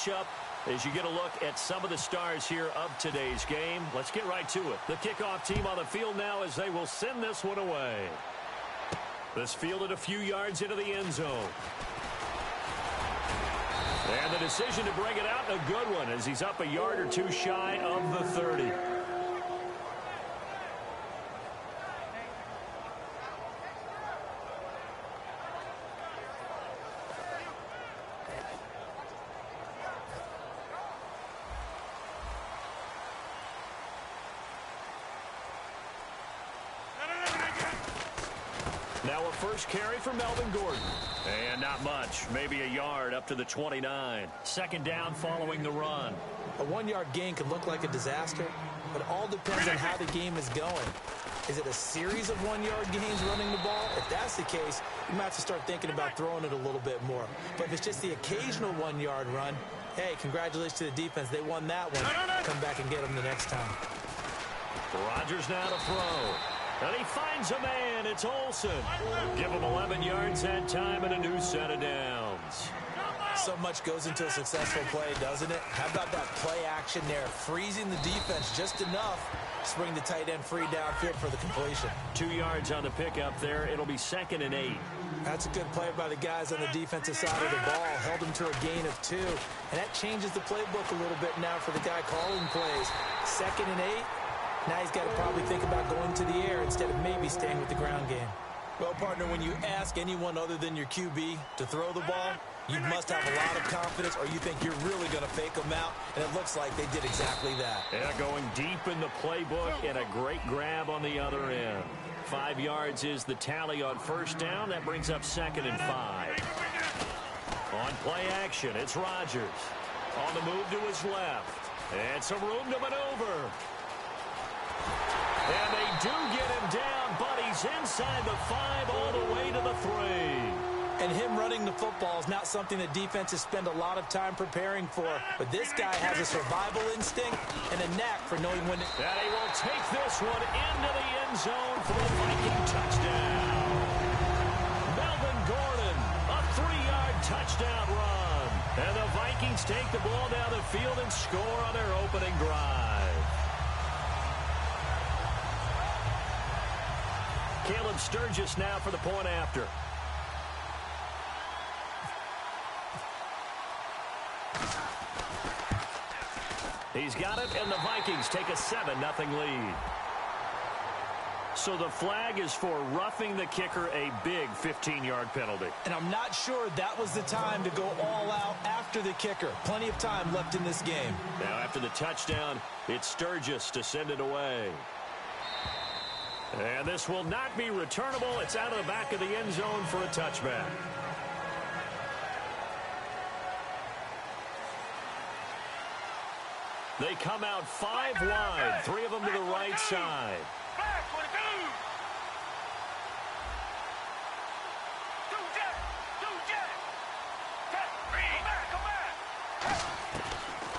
matchup as you get a look at some of the stars here of today's game. Let's get right to it. The kickoff team on the field now as they will send this one away. This fielded a few yards into the end zone. And the decision to bring it out, a good one, as he's up a yard or two shy of the 30. Now a first carry for Melvin Gordon. And not much. Maybe a yard up to the 29. Second down following the run. A 1-yard gain could look like a disaster, but it all depends on how the game is going. Is it a series of 1-yard gains running the ball? If that's the case, you might have to start thinking about throwing it a little bit more. But if it's just the occasional 1-yard run, hey, congratulations to the defense. They won that one. Come back and get them the next time. Rodgers now to throw. And he finds a man. It's Olsen. Give him 11 yards that time and a new set of downs. So much goes into a successful play, doesn't it? How about that play action there? Freezing the defense just enough to bring the tight end free downfield for the completion. 2 yards on the pickup there. It'll be 2nd and 8. That's a good play by the guys on the defensive side of the ball. Held them to a gain of 2. And that changes the playbook a little bit now for the guy calling plays. 2nd and 8. Now he's got to probably think about going to the air instead of maybe staying with the ground game. Well, partner, when you ask anyone other than your QB to throw the ball, you must have a lot of confidence or you think you're really going to fake them out, and it looks like they did exactly that. Yeah, going deep in the playbook and a great grab on the other end. 5 yards is the tally on first down. That brings up 2nd and 5. On play action, it's Rodgers. On the move to his left. And some room to maneuver. And they do get him down, but he's inside the 5 all the way to the 3. And him running the football is not something that defenses spend a lot of time preparing for. But this guy has a survival instinct and a knack for knowing when to... And he will take this one into the end zone for the Viking touchdown. Melvin Gordon, a 3-yard touchdown run. And the Vikings take the ball down the field and score on their opening drive. Caleb Sturgis now for the point after. He's got it, and the Vikings take a 7-0 lead. So the flag is for roughing the kicker, a big 15-yard penalty. And I'm not sure that was the time to go all out after the kicker. Plenty of time left in this game. Now after the touchdown, it's Sturgis to send it away. And this will not be returnable. It's out of the back of the end zone for a touchback. They come out 5 wide, 3 of them to the right side.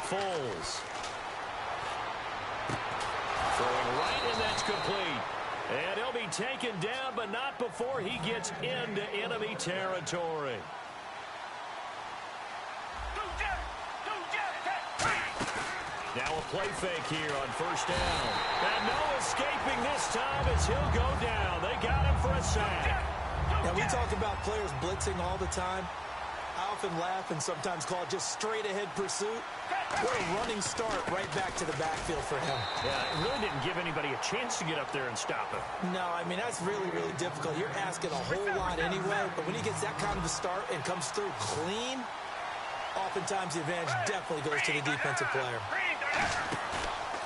Foles. Throwing right, and that's complete. And he'll be taken down, but not before he gets into enemy territory. Now a play fake here on first down. And no escaping this time as he'll go down. They got him for a sack. Now we talk about players blitzing all the time. I often laugh and sometimes call it just straight-ahead pursuit. What a running start right back to the backfield for him. Yeah, it really didn't give anybody a chance to get up there and stop him. No, I mean, that's really, really difficult. You're asking a whole lot anyway, but when he gets that kind of a start and comes through clean, oftentimes the advantage definitely goes to the defensive player.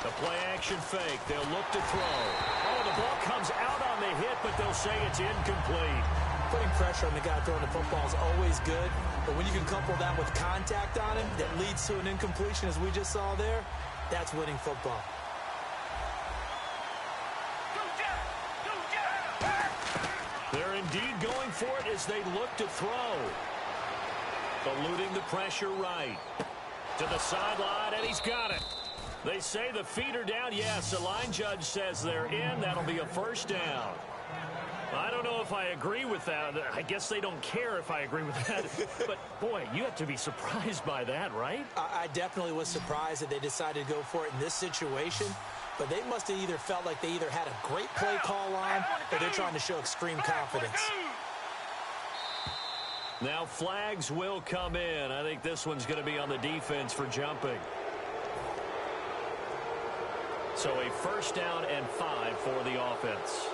The play-action fake. They'll look to throw. Oh, the ball comes out on the hit, but they'll say it's incomplete. Putting pressure on the guy throwing the football is always good, but when you can couple that with contact on him that leads to an incompletion, as we just saw there, that's winning football. They're indeed going for it as they look to throw. Eluding the pressure right. To the sideline, and he's got it. They say the feet are down. Yes, the line judge says they're in. That'll be a first down. I don't know if I agree with that. I guess they don't care if I agree with that. But, boy, you have to be surprised by that, right? I definitely was surprised that they decided to go for it in this situation. But they must have either felt like they either had a great play call on or they're trying to show extreme confidence. Now flags will come in. I think this one's going to be on the defense for jumping. So a 1st down and 5 for the offense.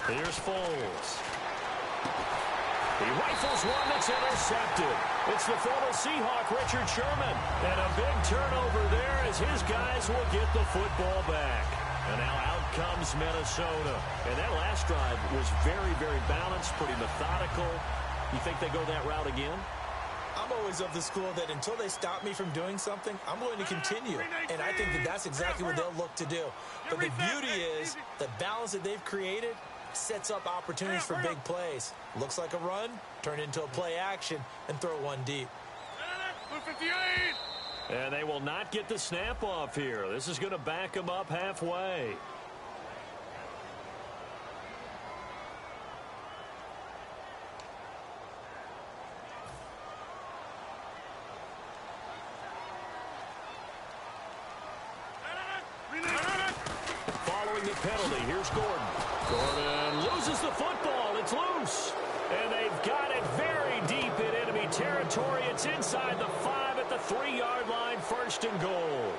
Here's Foles. He rifles one that's intercepted. It's the former Seahawk, Richard Sherman. And a big turnover there as his guys will get the football back. And now out comes Minnesota. And that last drive was very, very balanced, pretty methodical. You think they go that route again? I'm always of the school that until they stop me from doing something, I'm going to continue. And I think that that's exactly what they'll look to do. But the beauty is the balance that they've created sets up opportunities for big plays. Looks like a run, turn it into a play action, and throw one deep. And they will not get the snap off here. This is going to back them up halfway. Following the penalty, here's Gordon. Gordon loses the football. It's loose. And they've got it very deep in enemy territory. It's inside the 5 at the 3-yard line, 1st and goal.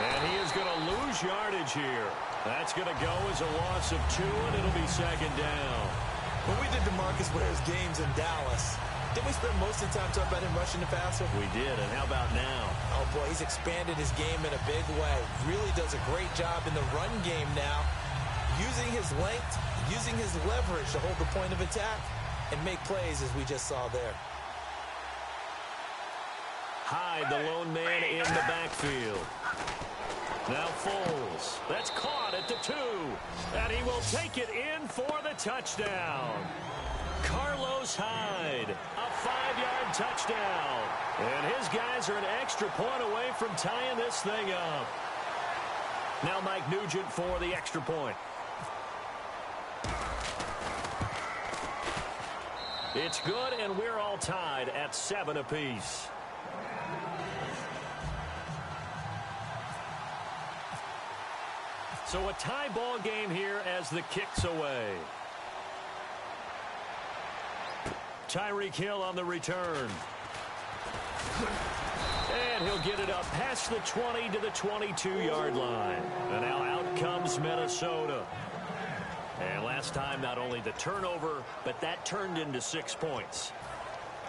And he is going to lose yardage here. That's going to go as a loss of 2, and it'll be 2nd down. When we did DeMarcus Ware's games in Dallas, didn't we spend most of the time talking about him rushing the passer? We did, and how about now? Oh, boy, he's expanded his game in a big way. Really does a great job in the run game now, using his length, using his leverage to hold the point of attack and make plays as we just saw there. Hyde, the lone man in the backfield. Now Foles. That's caught at the 2. And he will take it in for the touchdown. Carlos Hyde, a 5-yard touchdown. And his guys are an extra point away from tying this thing up. Now Mike Nugent for the extra point. It's good, and we're all tied at 7 apiece. So a tie ball game here as the kick's away. Tyreek Hill on the return. And he'll get it up past the 20 to the 22-yard line. And now out comes Minnesota. And last time, not only the turnover, but that turned into 6 points.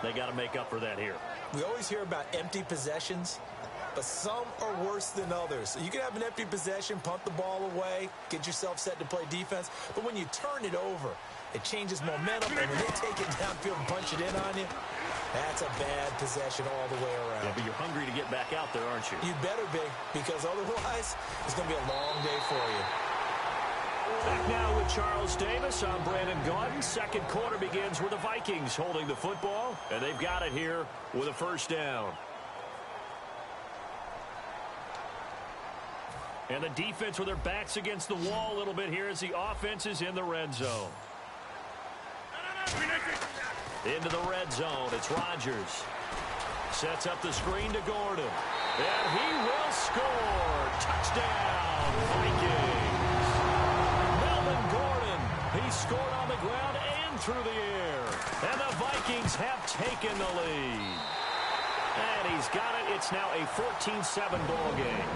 They got to make up for that here. We always hear about empty possessions, but some are worse than others. So you can have an empty possession, punt the ball away, get yourself set to play defense. But when you turn it over, it changes momentum, and when they take it downfield and punch it in on you, that's a bad possession all the way around. Yeah, but you're hungry to get back out there, aren't you? You better be, because otherwise it's going to be a long day for you. Back now with Charles Davis. I'm Brandon Gaudin. Second quarter begins with the Vikings holding the football, and they've got it here with a 1st down. And the defense with their backs against the wall a little bit here as the offense is in the red zone. Into the red zone, it's Rodgers. Sets up the screen to Gordon. And he will score. Touchdown, Vikings. Melvin Gordon, he scored on the ground and through the air. And the Vikings have taken the lead. And he's got it. It's now a 14-7 ball game.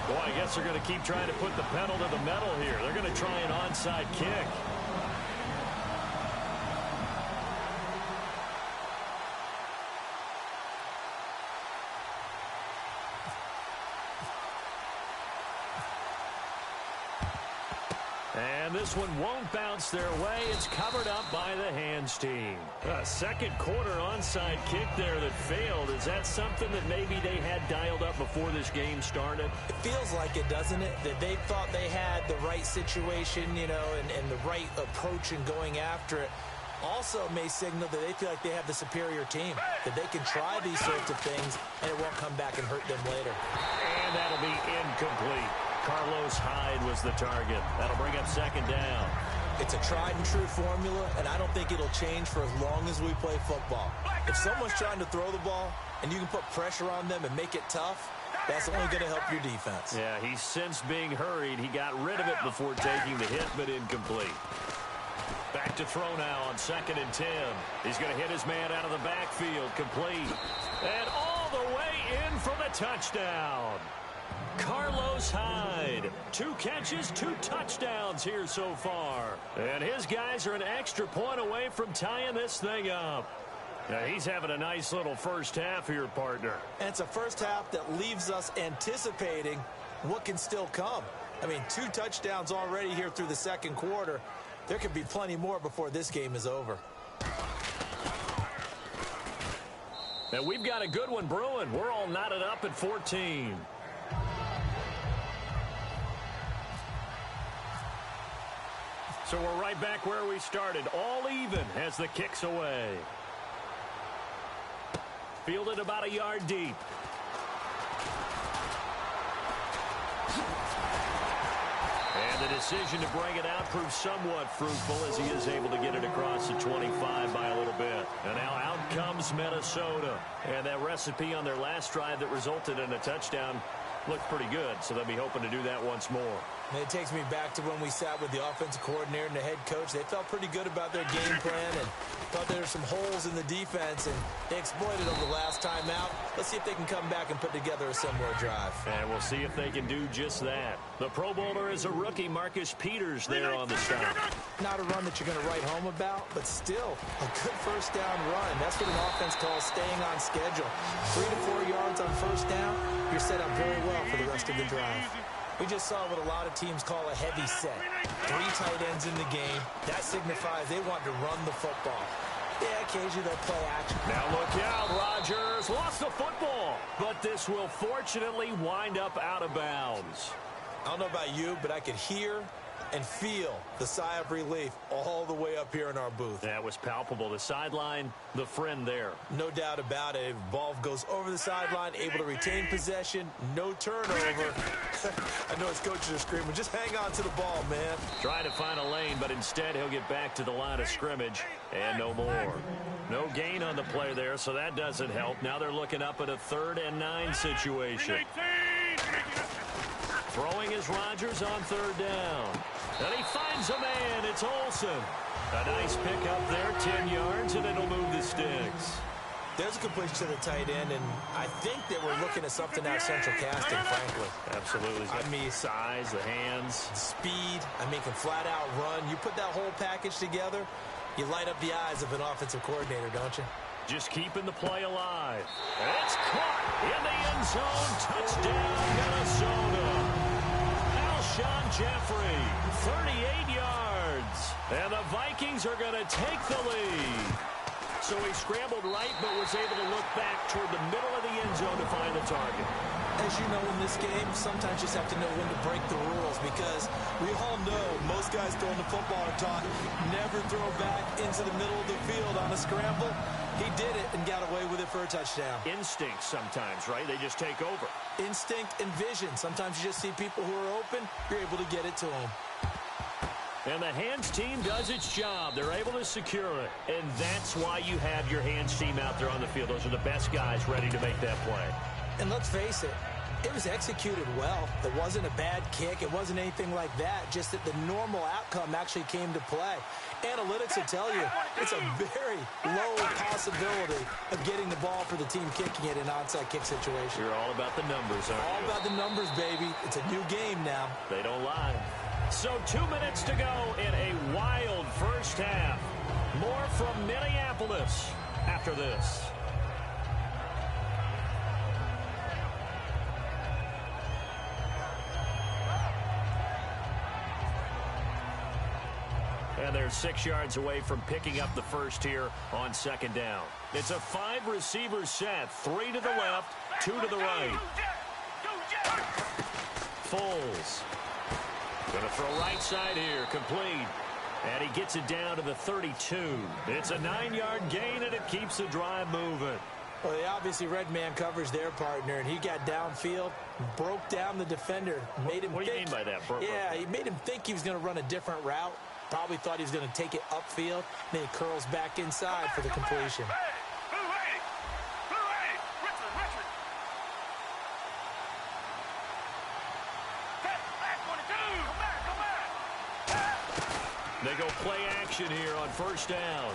Boy, I guess they're going to keep trying to put the pedal to the metal here. They're going to try an onside kick. And this one won't bounce their way. It's covered up by the hands team. A second quarter onside kick there that failed. Is that something that maybe they had dialed up before this game started? It feels like it, doesn't it? That they thought they had the right situation, you know, and the right approach in going after it. Also may signal that they feel like they have the superior team, that they can try these sorts of things, and it won't come back and hurt them later. And that'll be incomplete. Carlos Hyde was the target. That'll bring up second down. It's a tried-and-true formula, and I don't think it'll change for as long as we play football. If someone's trying to throw the ball, and you can put pressure on them and make it tough, that's only going to help your defense. Yeah, he's since being hurried. He got rid of it before taking the hit, but incomplete. Back to throw now on 2nd and 10. He's going to hit his man out of the backfield. Complete. And all the way in for the touchdown. Carlos Hyde. 2 catches, 2 touchdowns here so far. And his guys are an extra point away from tying this thing up. Now, he's having a nice little first half here, partner. And it's a first half that leaves us anticipating what can still come. I mean, 2 touchdowns already here through the second quarter. There could be plenty more before this game is over. And we've got a good one brewing. We're all knotted up at 14. So we're right back where we started. All even as the kick's away. Fielded about a yard deep. And the decision to bring it out proves somewhat fruitful as he is able to get it across the 25 by a little bit. And now out comes Minnesota. And that recipe on their last drive that resulted in a touchdown looked pretty good, so they'll be hoping to do that once more. And it takes me back to when we sat with the offensive coordinator and the head coach. They felt pretty good about their game plan and thought there were some holes in the defense, and they exploited them the last time out. Let's see if they can come back and put together a similar drive. And we'll see if they can do just that. The Pro Bowler is a rookie, Marcus Peters, there on the stop. Not a run that you're going to write home about, but still a good first down run. That's what an offense calls staying on schedule. 3 to 4 yards on first down, you're set up very well for the rest of the drive. We just saw what a lot of teams call a heavy set. 3 tight ends in the game. That signifies they want to run the football. Yeah, occasionally they'll play action. Now look out, Rodgers lost the football, but this will fortunately wind up out of bounds. I don't know about you, but I could hear and feel the sigh of relief all the way up here in our booth. That was palpable. The sideline, the friend there. No doubt about it. Ball goes over the sideline, able to retain possession, no turnover. I know his coaches are screaming, just hang on to the ball, man. Trying to find a lane, but instead he'll get back to the line of scrimmage and no more. No gain on the play there, so that doesn't help. Now they're looking up at a 3rd and 9 situation. Throwing is Rodgers on 3rd down. And he finds a man. It's Olsen. A nice pick up there, 10 yards, and it'll move the sticks. There's a completion to the tight end, and I think that we're looking at something out of central casting, frankly. Absolutely. I mean, size, the hands. Speed, I mean, can flat out run. You put that whole package together, you light up the eyes of an offensive coordinator, don't you? Just keeping the play alive. It's caught in the end zone. Touchdown, Minnesota. Alshon Jeffrey, 38 yards. And the Vikings are going to take the lead. So he scrambled right, but was able to look back toward the middle of the end zone to find the target. As you know, in this game, sometimes you just have to know when to break the rules, because we all know most guys throwing the football are taught never throw back into the middle of the field on a scramble. He did it and got away with it for a touchdown. Instinct sometimes, right? They just take over. Instinct and vision. Sometimes you just see people who are open, you're able to get it to them. And the hands team does its job. They're able to secure it. And that's why you have your hands team out there on the field. Those are the best guys ready to make that play. And let's face it, it was executed well. It wasn't a bad kick. It wasn't anything like that. Just that the normal outcome actually came to play. Analytics will tell you it's a very low possibility of getting the ball for the team kicking it in an onside kick situation. You're all about the numbers, aren't you? All about the numbers, baby. It's a new game now. They don't lie. So 2 minutes to go in a wild first half. More from Minneapolis after this. they're 6 yards away from picking up the first here on second down. It's a 5-receiver set. 3 to the left, 2 to the right. Foles. Going to throw right side here. Complete. And he gets it down to the 32. It's a 9-yard gain, and it keeps the drive moving. Well, they obviously read man coverage their partner, and he got downfield, broke down the defender, made him What do you mean by that? Yeah, he made him think he was going to run a different route. Probably thought he was going to take it upfield. Then he curls back inside for the completion. They go play action here on first down.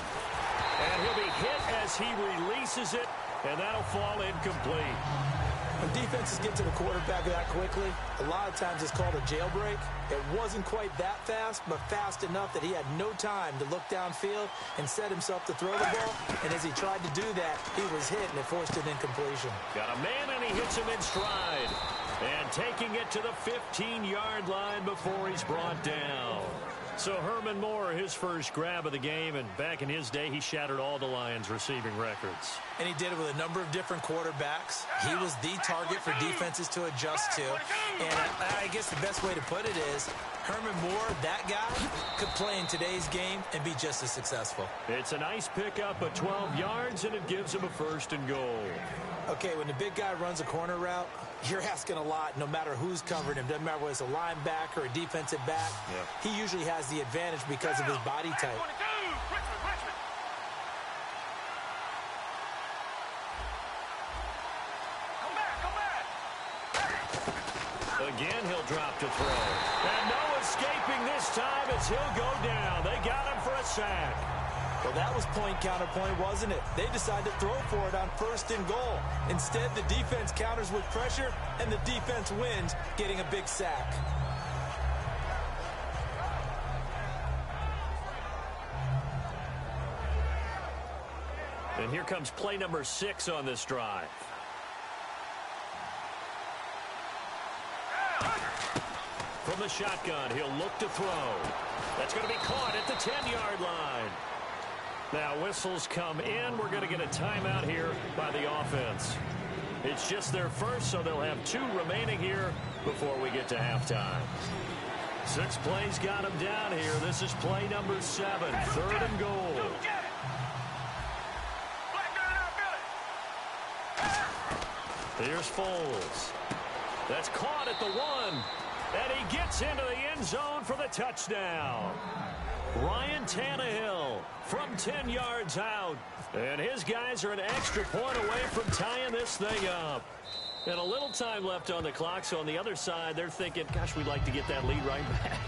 And he'll be hit as he releases it, and that'll fall incomplete. When defenses get to the quarterback that quickly, a lot of times it's called a jailbreak. It wasn't quite that fast, but fast enough that he had no time to look downfield and set himself to throw the ball. And as he tried to do that, he was hit, and it forced an incompletion. Got a man, and he hits him in stride. And taking it to the 15-yard line before he's brought down. So Herman Moore, his first grab of the game, and back in his day, he shattered all the Lions' receiving records. And he did it with a number of different quarterbacks. He was the target for defenses to adjust to. And I guess the best way to put it is, Herman Moore, that guy, could play in today's game and be just as successful. It's a nice pickup of 12 yards, and it gives him a first and goal. Okay, when the big guy runs a corner route, you're asking a lot no matter who's covering him. Doesn't matter whether it's a linebacker or a defensive back. Yeah. He usually has the advantage because of his body type. Again, he'll drop to throw. And no escaping this time as he'll go down. They got him for a sack. Well, that was point counterpoint, wasn't it? They decided to throw for it on first and goal. Instead, the defense counters with pressure, and the defense wins, getting a big sack. And here comes play number 6 on this drive. From the shotgun, he'll look to throw. That's going to be caught at the 10-yard line. Now whistles come in. We're going to get a timeout here by the offense. It's just their first, so they'll have 2 remaining here before we get to halftime. 6 plays got him down here. This is play number 7, 3rd and goal. Here's Foles. That's caught at the 1. And he gets into the end zone for the touchdown. Ryan Tannehill from 10 yards out. And his guys are an extra point away from tying this thing up. And a little time left on the clock, so on the other side, they're thinking, gosh, we'd like to get that lead right back.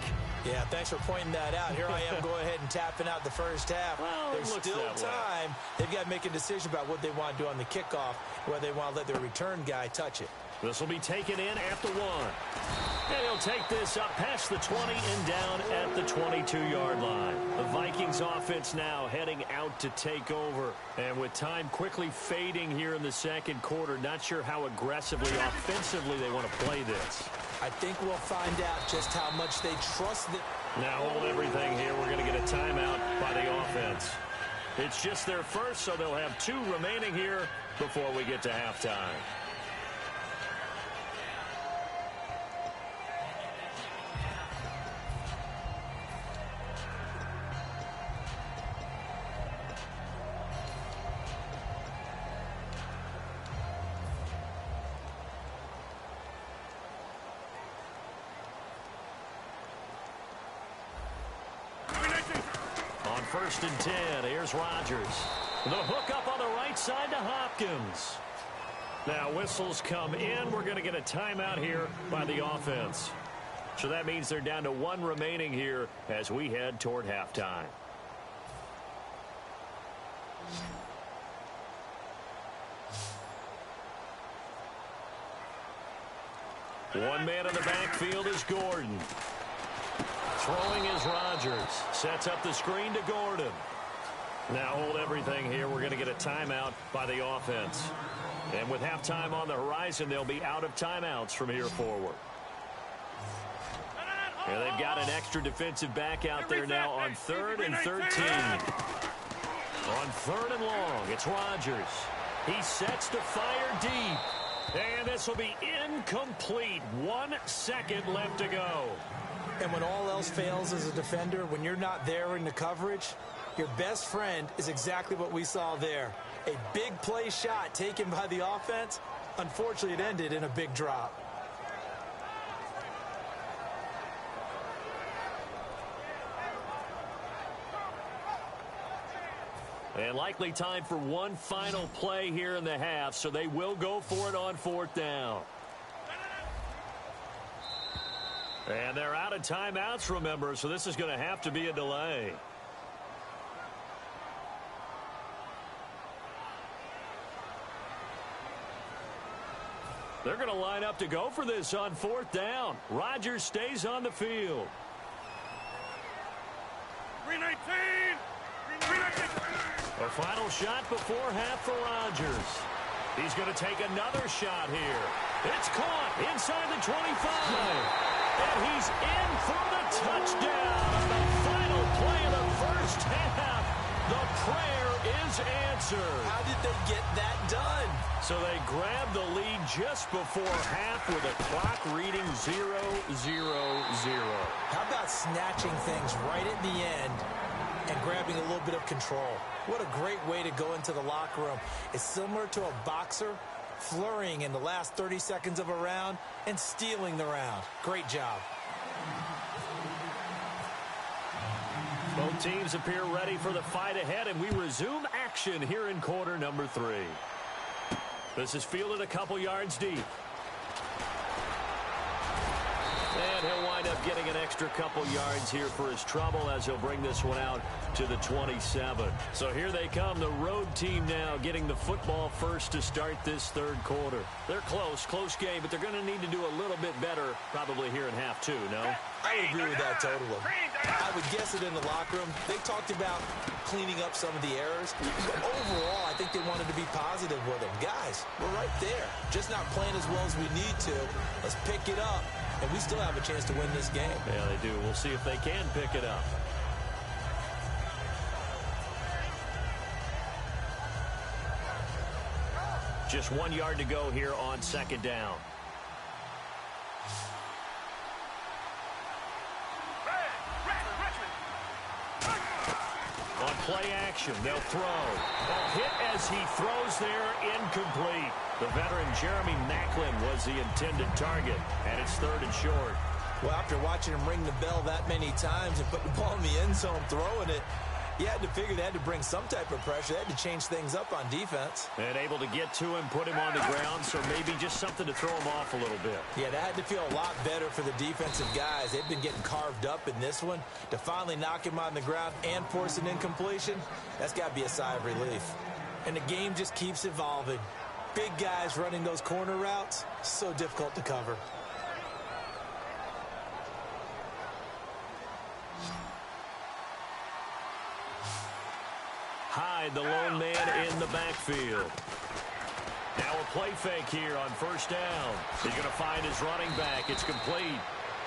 Yeah, thanks for pointing that out. Here I am going ahead and tapping out the first half. Well, there's still time. They've got to make a decision about what they want to do on the kickoff, whether they want to let their return guy touch it. This will be taken in at the 1. And he'll take this up past the 20 and down at the 22-yard line. The Vikings offense now heading out to take over. And with time quickly fading here in the second quarter, not sure how aggressively, offensively they want to play this. I think we'll find out just how much they trust it. Now hold everything here. We're going to get a timeout by the offense. It's just their first, so they'll have 2 remaining here before we get to halftime. First and 10. Here's Rodgers. The hook up on the right side to Hopkins. Now whistles come in. We're going to get a timeout here by the offense. So that means they're down to 1 remaining here as we head toward halftime. One man in the backfield is Gordon. Throwing is Rodgers. Sets up the screen to Gordon. Now hold everything here. We're going to get a timeout by the offense. And with halftime on the horizon, they'll be out of timeouts from here forward. And they've got an extra defensive back out there now on 3rd and 13. On 3rd and long, it's Rodgers. He sets to fire deep. And this will be incomplete. 1 second left to go. And when all else fails as a defender, when you're not there in the coverage, your best friend is exactly what we saw there. A big play shot taken by the offense. Unfortunately, it ended in a big drop. And likely time for one final play here in the half, so they will go for it on 4th down. And they're out of timeouts, remember, so this is going to have to be a delay. They're going to line up to go for this on 4th down. Rodgers stays on the field. 319! 319! A final shot before half for Rodgers. He's going to take another shot here. It's caught inside the 25. And he's in for the touchdown on the final play of the first half. The prayer is answered. How did they get that done? So they grabbed the lead just before half with a clock reading 0-0-0. How about snatching things right at the end and grabbing a little bit of control? What a great way to go into the locker room. It's similar to a boxer flurrying in the last 30 seconds of a round and stealing the round. Great job. Both teams appear ready for the fight ahead, and we resume action here in quarter number 3. This is fielded a couple yards deep. And he'll wind up getting an extra couple yards here for his trouble as he'll bring this one out to the 27. So here they come, the road team now getting the football first to start this 3rd quarter. They're close game, but they're going to need to do a little bit better probably here in half 2, no? I would agree with that totally. I would guess it in the locker room. They talked about cleaning up some of the errors. But overall, I think they wanted to be positive with them. Guys, we're right there. Just not playing as well as we need to. Let's pick it up. And we still have a chance to win this game. Yeah, they do. We'll see if they can pick it up. Just 1 yard to go here on 2nd down. On play action, they'll throw. A hit as he throws there, incomplete. The veteran Jeremy Maclin was the intended target, and it's 3rd and short. Well, after watching him ring the bell that many times and put the ball in the end zone throwing it, you had to figure they had to bring some type of pressure. They had to change things up on defense. And able to get to him, put him on the ground, so maybe just something to throw him off a little bit. Yeah, that had to feel a lot better for the defensive guys. They've been getting carved up in this one. To finally knock him on the ground and force an incompletion, that's got to be a sigh of relief. And the game just keeps evolving. Big guys running those corner routes, so difficult to cover. Hyde, the lone man in the backfield. Now a play fake here on 1st down. He's going to find his running back. It's complete.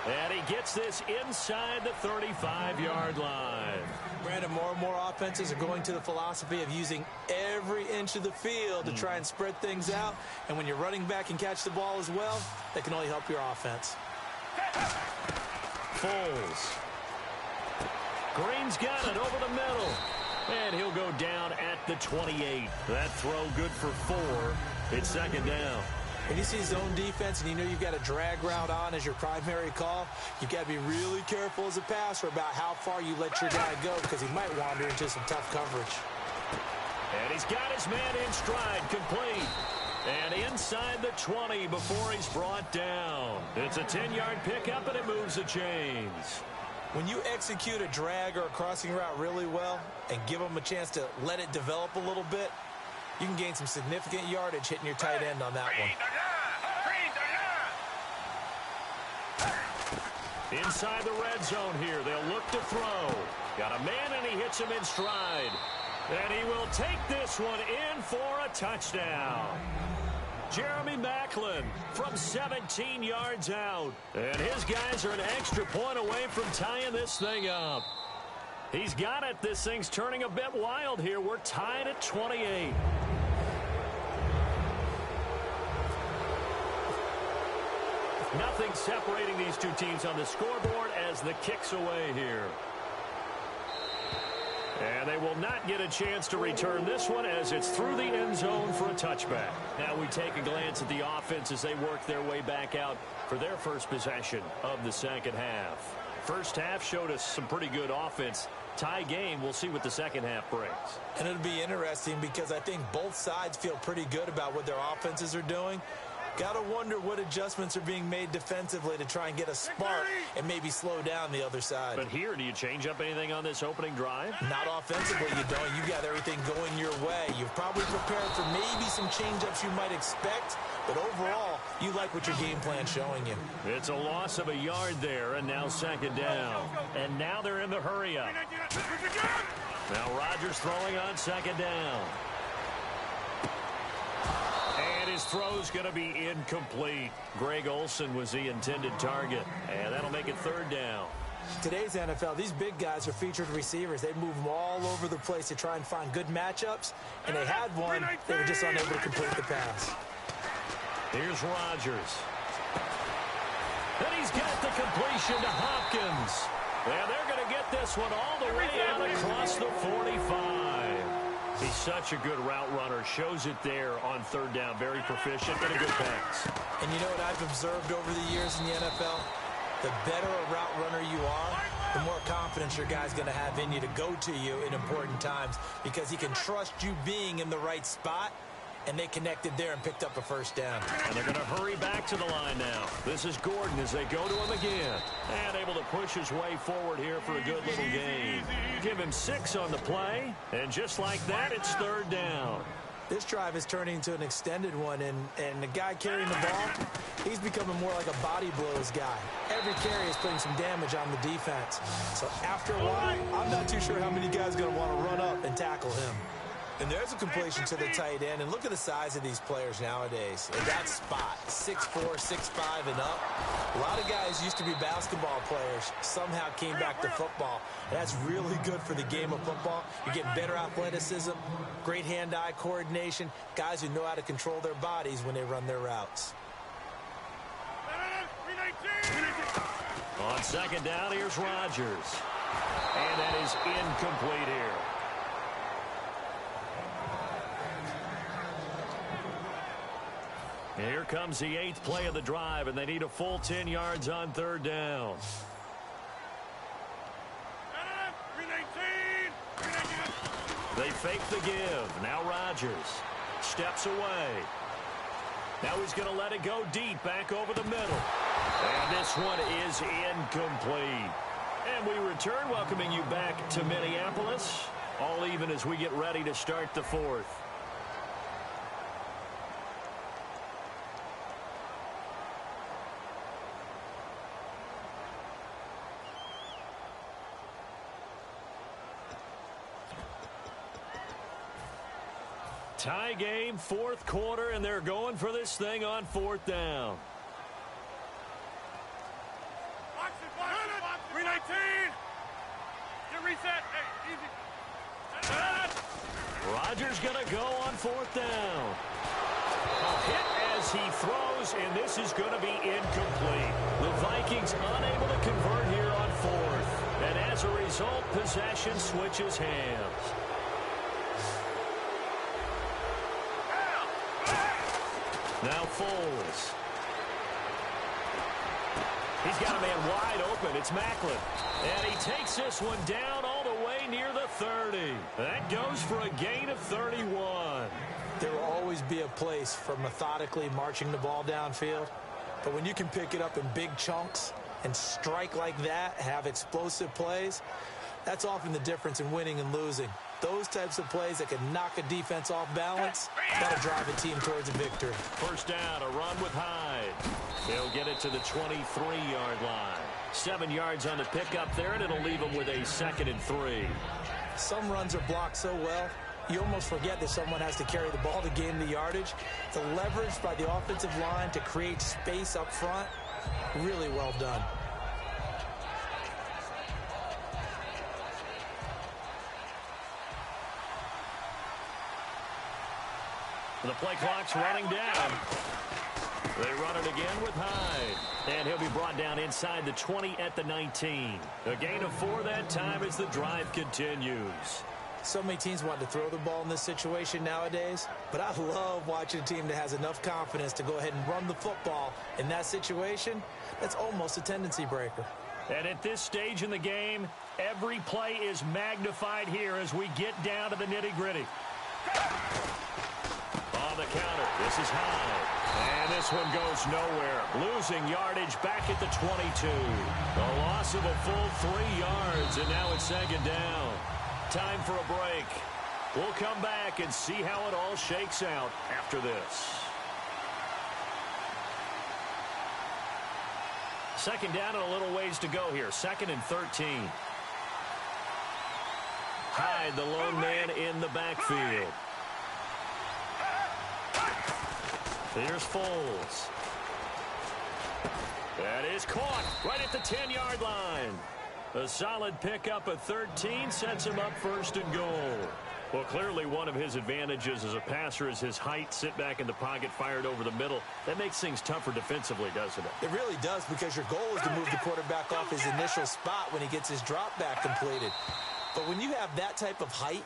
And he gets this inside the 35-yard line. Brandon, more and more offenses are going to the philosophy of using every inch of the field to try and spread things out. And when you're running back and catch the ball as well, that can only help your offense. Foles. Green's got it over the middle. And he'll go down at the 28. That throw good for 4. It's 2nd down. And you see zone defense and you know you've got a drag route on as your primary call, you've got to be really careful as a passer about how far you let your guy go because he might wander into some tough coverage. And he's got his man in stride, complete. And inside the 20 before he's brought down. It's a 10-yard pickup and it moves the chains. When you execute a drag or a crossing route really well and give them a chance to let it develop a little bit, you can gain some significant yardage hitting your tight end on that one. Inside the red zone here, they'll look to throw. Got a man and he hits him in stride. And he will take this one in for a touchdown. Jeremy Maclin from 17 yards out. And his guys are an extra point away from tying this thing up. He's got it. This thing's turning a bit wild here. We're tied at 28. Nothing separating these two teams on the scoreboard as the kick's away here. And they will not get a chance to return this one as it's through the end zone for a touchback. Now we take a glance at the offense as they work their way back out for their first possession of the second half. First half showed us some pretty good offense. Tie game, we'll see what the second half brings. And it'll be interesting because I think both sides feel pretty good about what their offenses are doing. Got to wonder what adjustments are being made defensively to try and get a spark and maybe slow down the other side. But here, do you change up anything on this opening drive? Not offensively, you don't. You got everything going your way. You've probably prepared for maybe some change-ups you might expect, but overall, you like what your game plan's showing you. It's a loss of a yard there, and now second down. And now they're in the hurry-up. Now Rodgers throwing on second down. And his throw's going to be incomplete. Greg Olsen was the intended target, and that'll make it third down. Today's NFL, these big guys are featured receivers. They move them all over the place to try and find good matchups, and they had one. They were just unable to complete the pass. Here's Rodgers. And he's got the completion to Hopkins. And they're going to get this one all the way out across the 45. He's such a good route runner. Shows it there on third down. Very proficient and a good pass. And you know what I've observed over the years in the NFL? The better a route runner you are, the more confidence your guy's going to have in you to go to you in important times because he can trust you being in the right spot. And they connected there and picked up a first down. And they're going to hurry back to the line now. This is Gordon as they go to him again. And able to push his way forward here for a good little gain. Give him 6 on the play. And just like that, it's third down. This drive is turning into an extended one. And the guy carrying the ball, he's becoming more like a body blows guy. Every carry is putting some damage on the defense. So after a while, I'm not too sure how many guys are going to want to run up and tackle him. And there's a completion to the tight end. And look at the size of these players nowadays. In that spot, 6'4", 6'5", and up. A lot of guys used to be basketball players. Somehow came back to football. And that's really good for the game of football. You're getting better athleticism, great hand-eye coordination, guys who know how to control their bodies when they run their routes. On second down, here's Rodgers. And that is incomplete here. Here comes the 8th play of the drive, and they need a full 10 yards on third down. They fake the give. Now Rodgers steps away. Now he's going to let it go deep back over the middle. And this one is incomplete. And we return, welcoming you back to Minneapolis. All even as we get ready to start the fourth. Tie game, fourth quarter, and they're going for this thing on fourth down. 319. Get reset. Hey, easy. Rodgers going to go on fourth down. A hit as he throws, and this is going to be incomplete. The Vikings unable to convert here on fourth. And as a result, possession switches hands. Now Foles. He's got a man wide open. It's Maclin. And he takes this one down all the way near the 30. That goes for a gain of 31. There will always be a place for methodically marching the ball downfield. But when you can pick it up in big chunks and strike like that, have explosive plays, that's often the difference in winning and losing. Those types of plays that can knock a defense off balance, that'll drive a team towards a victory. First down, a run with Hyde. They'll get it to the 23-yard line. 7 yards on the pickup there, and it'll leave them with a 2nd and 3. Some runs are blocked so well, You almost forget that someone has to carry the ball to gain the yardage. The leverage by the offensive line to create space up front, really well done. The play clock's running down. They run it again with Hyde. And he'll be brought down inside the 20 at the 19. A gain of 4 that time as the drive continues. So many teams want to throw the ball in this situation nowadays, but I love watching a team that has enough confidence to go ahead and run the football. In that situation, that's almost a tendency breaker. And at this stage in the game, every play is magnified here as we get down to the nitty-gritty. On the counter, this is Hyde. And this one goes nowhere. Losing yardage back at the 22. A loss of a full 3 yards, and now it's second down. Time for a break. We'll come back and see how it all shakes out after this. Second down and a little ways to go here. 2nd and 13. Hyde, the lone man in the backfield. Here's Foles. That is caught right at the 10-yard line. A solid pickup of 13 sets him up 1st and goal. Well, clearly one of his advantages as a passer is his height. Sit back in the pocket, fired over the middle. That makes things tougher defensively, doesn't it? It really does, because your goal is to move the quarterback off his initial spot when he gets his drop back completed. But when you have that type of height,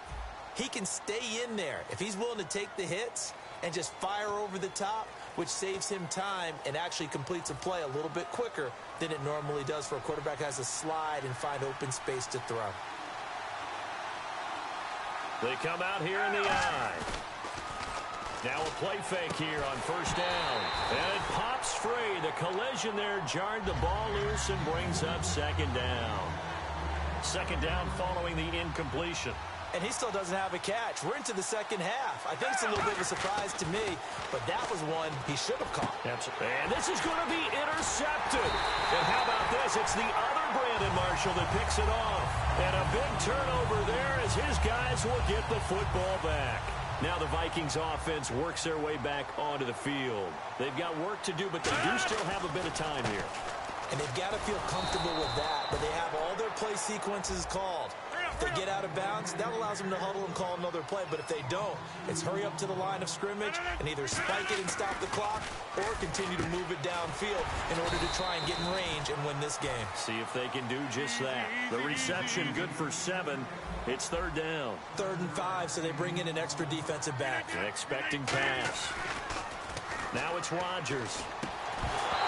he can stay in there. If he's willing to take the hits and just fire over the top, which saves him time and actually completes a play a little bit quicker than it normally does for a quarterback who has to slide and find open space to throw. They come out here in the eye. Now a play fake here on 1st down. And it pops free. The collision there jarred the ball loose and brings up 2nd down. 2nd down following the incompletion. And he still doesn't have a catch. We're into the second half. I think it's a little bit of a surprise to me, but that was one he should have caught. Absolutely. And this is going to be intercepted. And how about this? It's the other Brandon Marshall that picks it off. And a big turnover there as his guys will get the football back. Now the Vikings offense works their way back onto the field. They've got work to do, but they do still have a bit of time here. And they've got to feel comfortable with that, but they have all their play sequences called. If they get out of bounds, that allows them to huddle and call another play. But if they don't, it's hurry up to the line of scrimmage and either spike it and stop the clock or continue to move it downfield in order to try and get in range and win this game. See if they can do just that. The reception good for 7. It's 3rd down. 3rd and 5, so they bring in an extra defensive back. An expecting pass. Now it's Rodgers.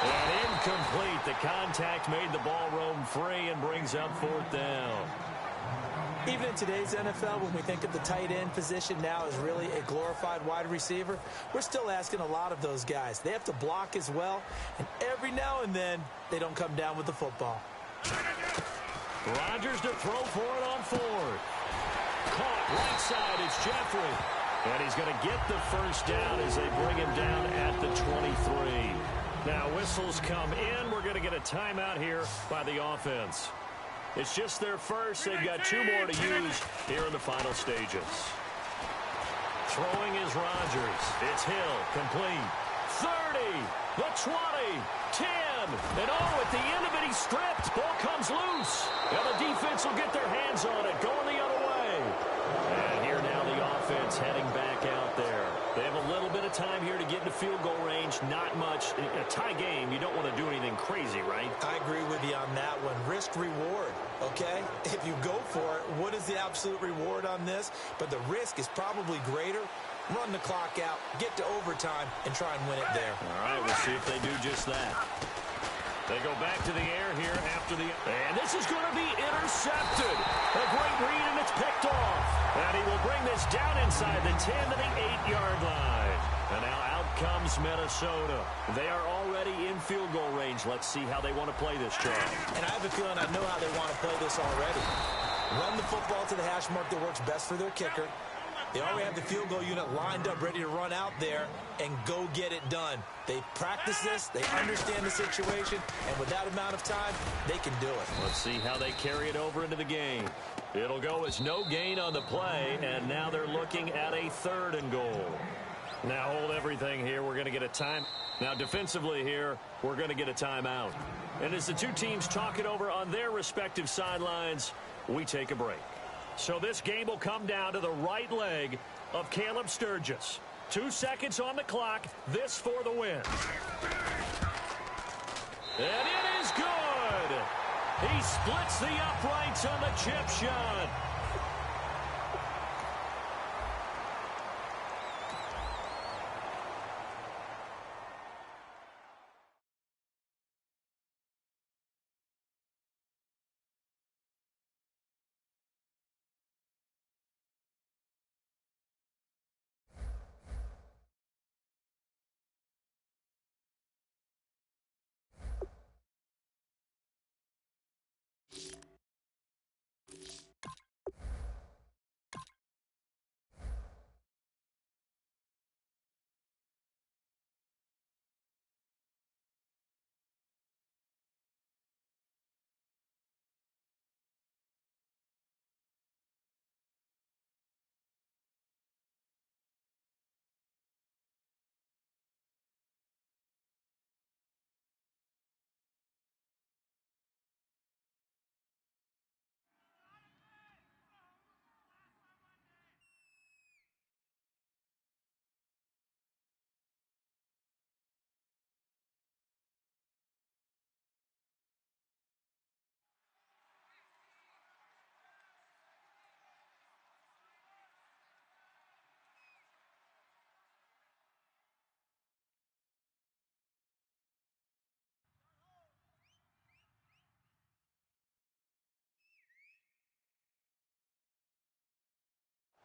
And incomplete. The contact made the ball roam free and brings up 4th down. Even in today's NFL, when we think of the tight end position now as really a glorified wide receiver, we're still asking a lot of those guys. They have to block as well, and every now and then, they don't come down with the football. Rodgers to throw for it on 4th. Caught right side, it's Jeffrey. And he's going to get the 1st down as they bring him down at the 23. Now whistles come in. We're going to get a timeout here by the offense. It's just their first. They've got 2 more to use here in the final stages. Throwing is Rodgers. It's Hill, complete. 30, the 20, 10, and at the end of it, he's stripped. Ball comes loose. Now the defense will get their hands on it, going the other way. And here now the offense heading back out there. They have a little bit of time here to get into field goal range. Not much. In a tie game, you don't want to do anything crazy, right? I agree with you on that one. Risk reward, okay? If you go for it, what is the absolute reward on this? But the risk is probably greater. Run the clock out, get to overtime, and try and win it there. All right, we'll see if they do just that. They go back to the air here after the... And this is going to be intercepted. A great read, and it's picked off. And he will bring this down inside the 10 to the 8-yard line. And now out comes Minnesota. They are already in field goal range. Let's see how they want to play this, Charles. And I have a feeling I know how they want to play this already. Run the football to the hash mark that works best for their kicker. They already have the field goal unit lined up, ready to run out there and go get it done. They practice this, they understand the situation, and with that amount of time, they can do it. Let's see how they carry it over into the game. It'll go as no gain on the play, and now they're looking at a 3rd and goal. Now hold everything here. We're going to get a time. Now defensively here, we're going to get a timeout. And as the two teams talk it over on their respective sidelines, we take a break. So this game will come down to the right leg of Caleb Sturgis. 2 seconds on the clock. This for the win. And it is good. He splits the uprights on the chip shot.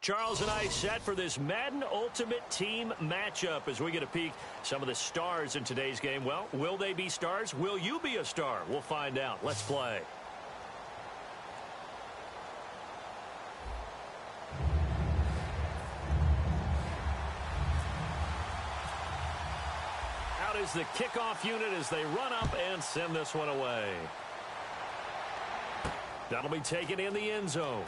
Charles and I set for this Madden Ultimate Team matchup as we get a peek some of the stars in today's game. Well, will they be stars? Will you be a star? We'll find out. Let's play. Out is the kickoff unit as they run up and send this one away. That'll be taken in the end zone.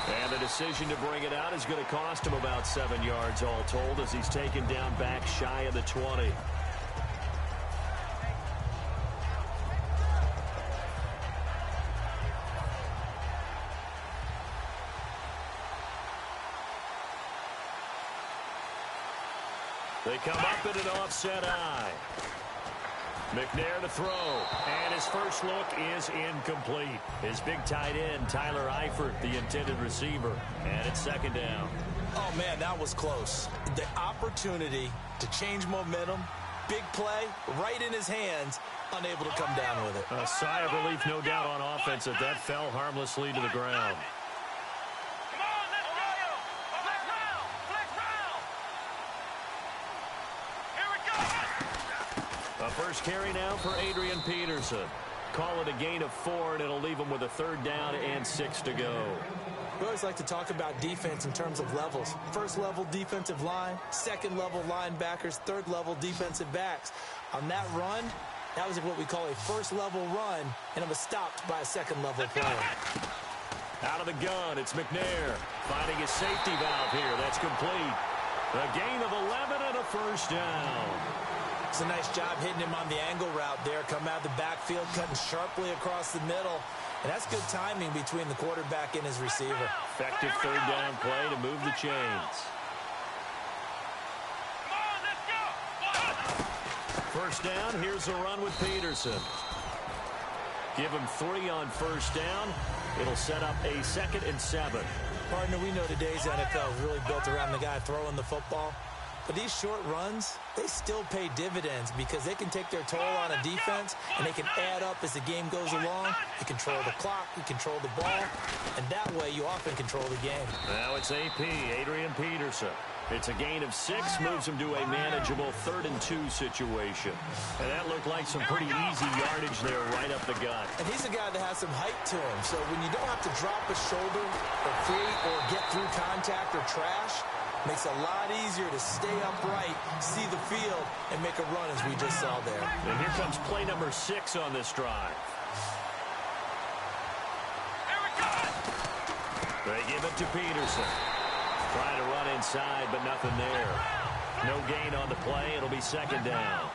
And the decision to bring it out is going to cost him about 7 yards all told as he's taken down back shy of the 20. They come up in an offset eye. McNair to throw, and his first look is incomplete. His big tight end, Tyler Eifert, the intended receiver, and it's 2nd down. Oh, man, that was close. The opportunity to change momentum, big play, right in his hands, unable to come down with it. A sigh of relief, no doubt, on offense that that fell harmlessly to the ground. First carry now for Adrian Peterson. Call it a gain of 4, and it'll leave him with a 3rd down and 6 to go. We always like to talk about defense in terms of levels. 1st level defensive line, 2nd level linebackers, 3rd level defensive backs. On that run, that was what we call a 1st level run, and it was stopped by a 2nd level player. Out of the gun, it's McNair finding his safety valve here. That's complete. A gain of 11 and a 1st down. It's a nice job hitting him on the angle route there. Come out of the backfield, cutting sharply across the middle. And that's good timing between the quarterback and his receiver. Effective 3rd down play to move the chains. First down, here's a run with Peterson. Give him 3 on 1st down. It'll set up a 2nd and 7. Partner, we know today's NFL is really built around the guy throwing the football. But these short runs, they still pay dividends because they can take their toll on a defense and they can add up as the game goes along. You control the clock, you control the ball, and that way you often control the game. Now it's AP, Adrian Peterson. It's a gain of 6, moves him to a manageable 3rd and 2 situation. And that looked like some pretty easy yardage there right up the gut. And he's a guy that has some height to him, so when you don't have to drop a shoulder or create or get through contact or trash, makes it a lot easier to stay upright, see the field, and make a run as we just saw there. And here comes play number 6 on this drive. it to Peterson. Trying to run inside, but nothing there. No gain on the play. It'll be second down.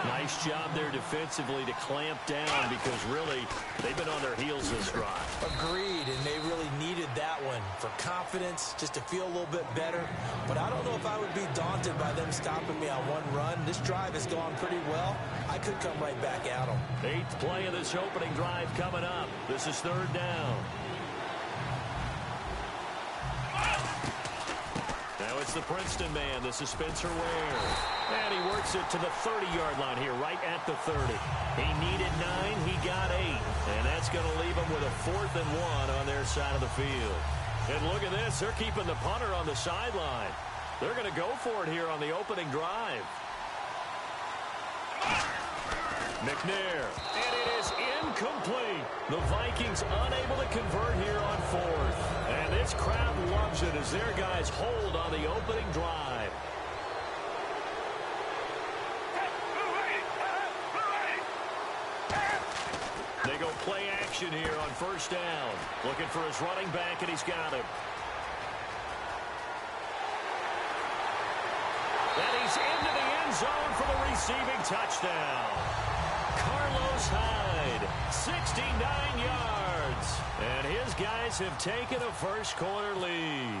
Nice job there defensively to clamp down because really they've been on their heels this drive. Agreed, and they really needed that one for confidence, just to feel a little bit better. But I don't know if I would be daunted by them stopping me on one run. This drive has gone pretty well. I could come right back at them. 8th play of this opening drive coming up. This is third down. Now it's the Princeton man. This is Spencer Ware. And he works it to the 30-yard line here, right at the 30. He needed 9. He got 8. And that's going to leave him with a 4th and 1 on their side of the field. And look at this. They're keeping the punter on the sideline. They're going to go for it here on the opening drive. McNair. And it is incomplete. The Vikings unable to convert here on 4th. And this crowd loves it as their guys hold on the opening drive. They go play action here on first down. Looking for his running back, and he's got him. And he's into the end zone for the receiving touchdown. Carlos Hyde, 69 yards. And his guys have taken a first-quarter lead.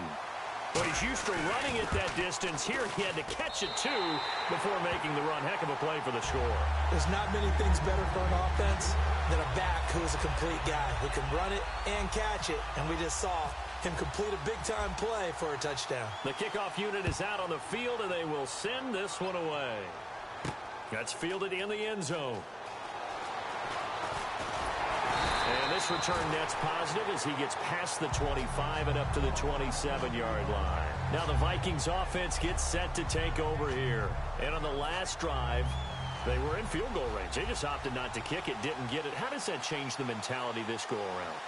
But he's used to running it that distance. Here he had to catch it, too, before making the run. Heck of a play for the score. There's not many things better for an offense than a back who is a complete guy who can run it and catch it. And we just saw him complete a big-time play for a touchdown. The kickoff unit is out on the field, and they will send this one away. That's fielded in the end zone. And this return net's positive as he gets past the 25 and up to the 27-yard line. Now the Vikings offense gets set to take over here. And on the last drive, they were in field goal range. They just opted not to kick it, didn't get it. How does that change the mentality this go around?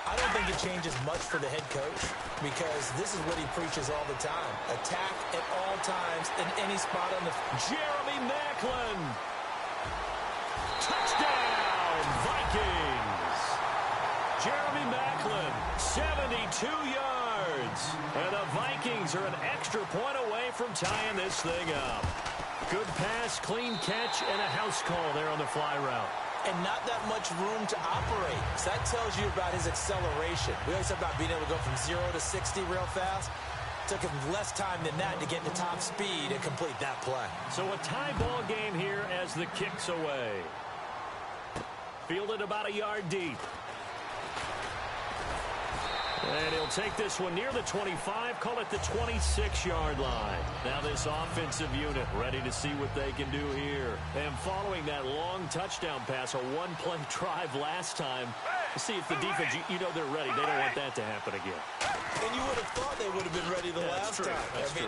I don't think it changes much for the head coach because this is what he preaches all the time. Attack at all times in any spot on the... Jeremy Maclin. Touchdown, Vikings. Jeremy Maclin, 72 yards. And the Vikings are an extra point away from tying this thing up. Good pass, clean catch, and a house call there on the fly route. And not that much room to operate. So that tells you about his acceleration. We always talk about being able to go from 0 to 60 real fast. Took him less time than that to get to top speed and complete that play. So a tie ball game here as the kick's away. Fielded about a yard deep. And he'll take this one near the 25, call it the 26-yard line. Now this offensive unit ready to see what they can do here. And following that long touchdown pass, a one-play drive last time, see if the defense, you know they're ready. They don't want that to happen again. And you would have thought they would have been ready the last time.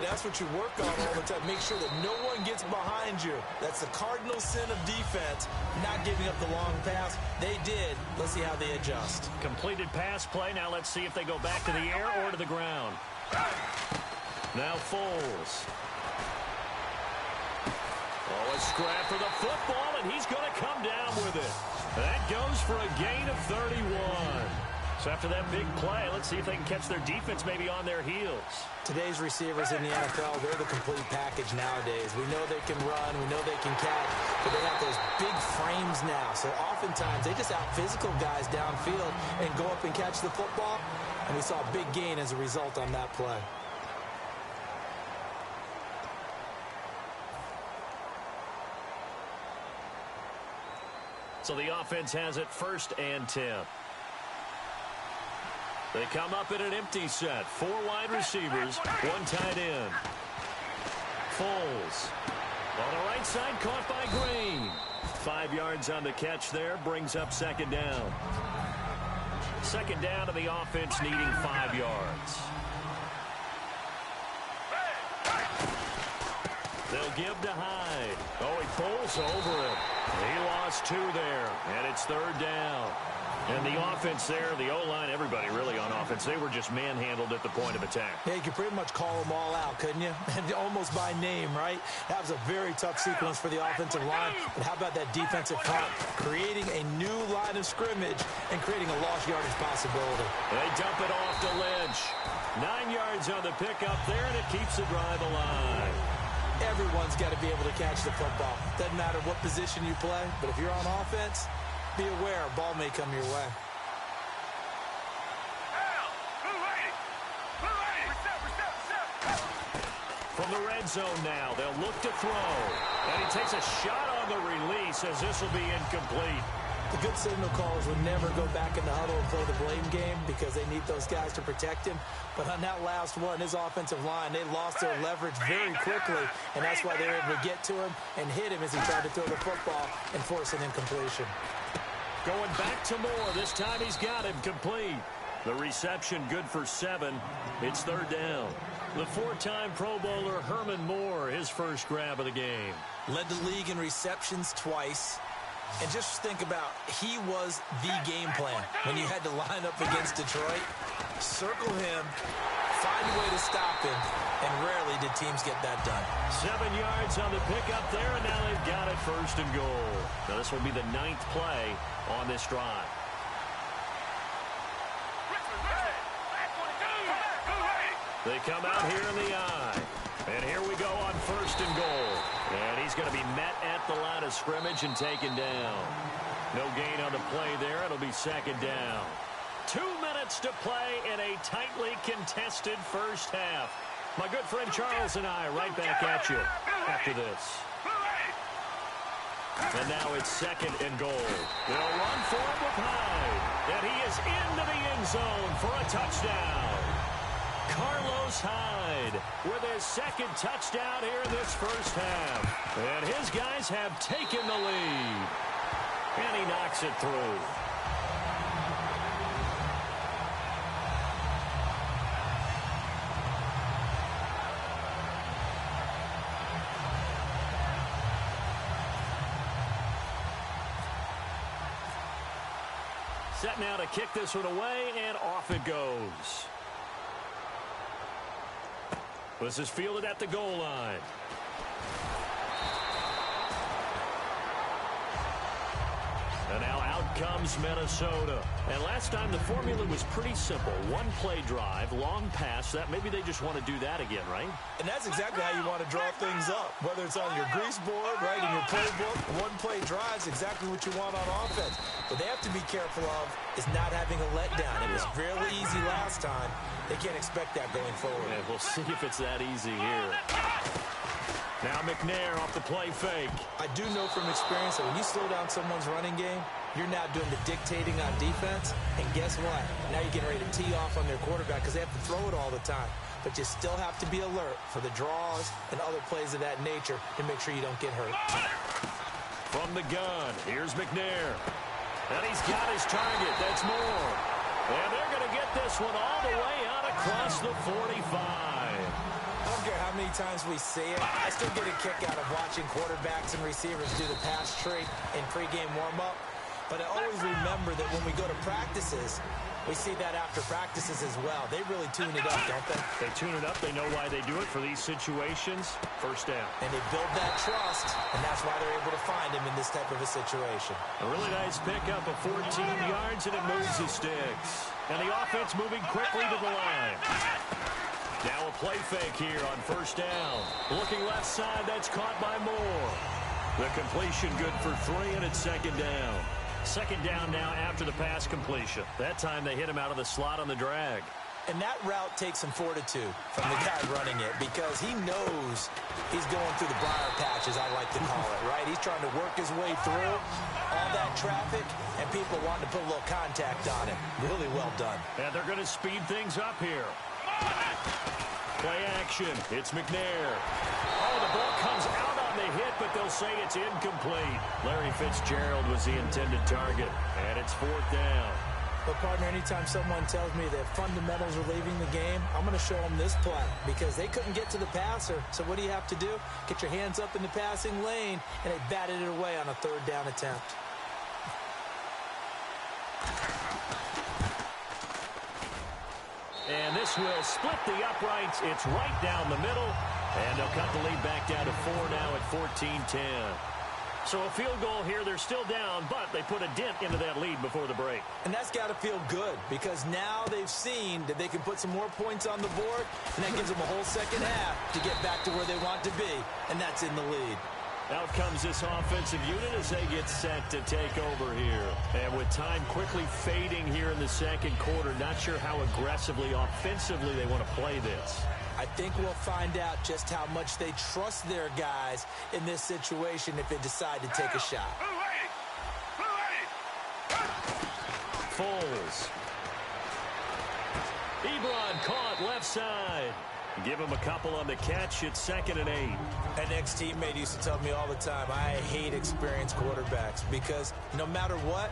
That's what you work on all the time. Make sure that no one gets behind you. That's the cardinal sin of defense, not giving up the long pass. They did. Let's see how they adjust. Completed pass play. Now let's see if they go back to the air or to the ground. Now Foles. Oh, a scrap for the football, and he's going to come down with it. That goes for a gain of 31. So after that big play, let's see if they can catch their defense maybe on their heels. Today's receivers in the NFL, they're the complete package nowadays. We know they can run, we know they can catch, but they have those big frames now. So oftentimes they just out-physical guys downfield and go up and catch the football. And we saw a big gain as a result on that play. So the offense has it 1st and 10. They come up in an empty set. 4 wide receivers, 1 tight end. Foles. On the right side, caught by Green. 5 yards on the catch there, brings up 2nd down. 2nd down to the offense needing 5 yards. They'll give to Hyde. Oh, he pulls over him. He lost 2 there, and it's 3rd down. And the offense there, the O-line, everybody really on offense, they were just manhandled at the point of attack. Yeah, you could pretty much call them all out, couldn't you? And almost by name, right? That was a very tough sequence for the offensive line. But how about that defensive front? Creating a new line of scrimmage and creating a lost yardage possibility. They dump it off to Lynch. 9 yards on the pickup there, and it keeps the drive alive. Everyone's got to be able to catch the football. Doesn't matter what position you play, but if you're on offense, be aware a ball may come your way. From the red zone now, they'll look to throw. And he takes a shot on the release as this will be incomplete. The good signal callers would never go back in the huddle and play the blame game because they need those guys to protect him. But on that last one, his offensive line, they lost their leverage very quickly, and that's why they were able to get to him and hit him as he tried to throw the football and force an incompletion. Going back to Moore. This time he's got him complete. The reception good for 7. It's third down. The 4-time Pro Bowler Herman Moore, his first grab of the game. Led the league in receptions twice. And just think about, he was the game plan. When you had to line up against Detroit, circle him, find a way to stop him, and rarely did teams get that done. 7 yards on the pickup there, and now they've got it first and goal. Now this will be the 9th play on this drive. They come out here in the eye. And here we go on first and goal. And he's going to be met at the line of scrimmage and taken down. No gain on the play there. It'll be second down. 2 minutes to play in a tightly contested first half. My good friend Charles and I right back at you after this. And now it's second and goal. They'll run for it with Hyde. And he is into the end zone for a touchdown. Carlos Hyde with his second touchdown here in this first half. And his guys have taken the lead. And he knocks it through. Set now to kick this one away, and off it goes. This is fielded at the goal line. And now out comes Minnesota. And last time the formula was pretty simple. One play drive, long pass. That maybe they just want to do that again, right? And that's exactly how you want to draw things up. Whether it's on your grease board, right, in your playbook, one play drive is exactly what you want on offense. What they have to be careful of is not having a letdown. It was really easy last time. They can't expect that going forward. Yeah, we'll see if it's that easy here. Now McNair off the play fake. I do know from experience that when you slow down someone's running game, you're now doing the dictating on defense. And guess what? Now you're getting ready to tee off on their quarterback because they have to throw it all the time. But you still have to be alert for the draws and other plays of that nature to make sure you don't get hurt. From the gun, here's McNair. And he's got his target. That's Moore. And they're going to get this one all the way out across the 45. I don't care how many times we see it. I still get a kick out of watching quarterbacks and receivers do the pass trade in pregame warm-up. But I always remember that when we go to practices, we see that after practices as well. They really tune it up, don't they? They tune it up. They know why they do it for these situations. First down. And they build that trust, and that's why they're able to find him in this type of a situation. A really nice pickup of 14 yards, and it moves the sticks. And the offense moving quickly to the line. Now a play fake here on first down. Looking left side, that's caught by Moore. The completion good for 3, and it's second down. Second down now after the pass completion. That time they hit him out of the slot on the drag. And that route takes some fortitude from the guy running it because he knows he's going through the briar patch, as I like to call it, right? He's trying to work his way through all that traffic, and people wanting to put a little contact on him. Really well done. And they're going to speed things up here. Play action. It's McNair. Oh, the ball comes out on the hit, but they'll say it's incomplete. Larry Fitzgerald was the intended target, and it's fourth down. But, partner, anytime someone tells me that fundamentals are leaving the game, I'm going to show them this play because they couldn't get to the passer. So what do you have to do? Get your hands up in the passing lane, and they batted it away on a third down attempt. And this will split the uprights. It's right down the middle. And they'll cut the lead back down to 4 now at 14-10. So a field goal here. They're still down, but they put a dent into that lead before the break. And that's got to feel good because now they've seen that they can put some more points on the board, and that gives them a whole second half to get back to where they want to be, and that's in the lead. Out comes this offensive unit as they get set to take over here. And with time quickly fading here in the second quarter, not sure how aggressively, offensively they want to play this. I think we'll find out just how much they trust their guys in this situation if they decide to take a shot. Foles. Ebron caught left side. Give him a couple on the catch. It's 2nd and 8. An ex-teammate used to tell me all the time, I hate experienced quarterbacks because no matter what,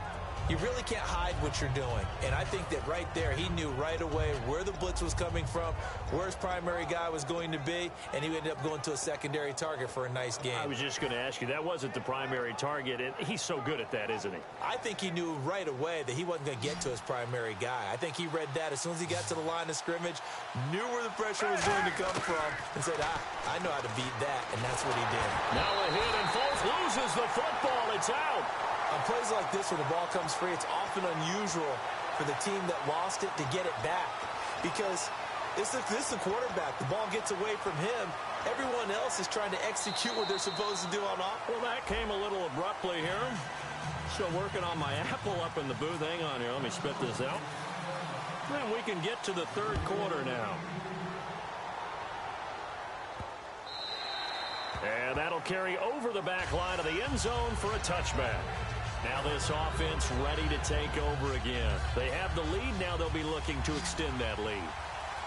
you really can't hide what you're doing. And I think that right there, he knew right away where the blitz was coming from, where his primary guy was going to be, and he ended up going to a secondary target for a nice game. I was just going to ask you, that wasn't the primary target, and he's so good at that, isn't he? I think he knew right away that he wasn't going to get to his primary guy. I think he read that as soon as he got to the line of scrimmage, knew where the pressure was going to come from, and said, I know how to beat that, and that's what he did. Now a hit, and Foles loses the football. It's out. On plays like this, when the ball comes free, it's often unusual for the team that lost it to get it back. Because this is a quarterback. The ball gets away from him. Everyone else is trying to execute what they're supposed to do on offense. Well, that came a little abruptly here. Still working on my apple up in the booth. Hang on here. Let me spit this out. And we can get to the third quarter now. And that'll carry over the back line of the end zone for a touchback. Now this offense ready to take over again. They have the lead. Now they'll be looking to extend that lead.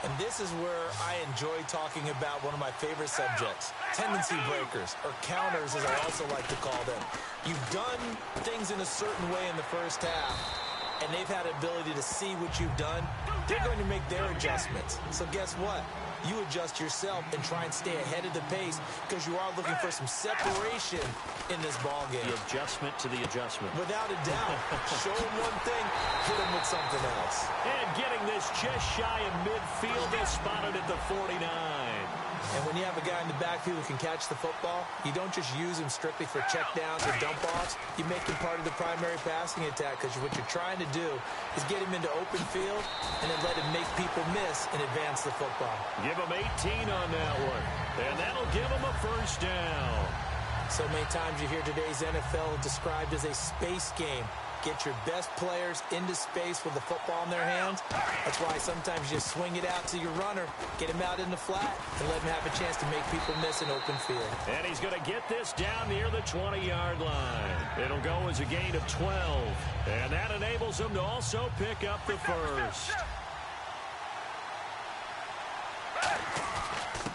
And this is where I enjoy talking about one of my favorite subjects, tendency breakers, or counters as I also like to call them. You've done things in a certain way in the first half, and they've had ability to see what you've done. They're going to make their adjustments. So guess what? You adjust yourself and try and stay ahead of the pace because you are looking for some separation in this ball game. The adjustment to the adjustment. Without a doubt. Show them one thing, hit them with something else. And getting this just shy of midfield is spotted at the 49. And when you have a guy in the backfield who can catch the football, you don't just use him strictly for checkdowns or dump-offs. You make him part of the primary passing attack because what you're trying to do is get him into open field and then let him make people miss and advance the football. Give him 18 on that one. And that'll give him a first down. So many times you hear today's NFL described as a space game. Get your best players into space with the football in their hands. That's why sometimes you just swing it out to your runner, get him out in the flat, and let him have a chance to make people miss an open field. And he's going to get this down near the 20-yard line. It'll go as a gain of 12. And that enables him to also pick up the first.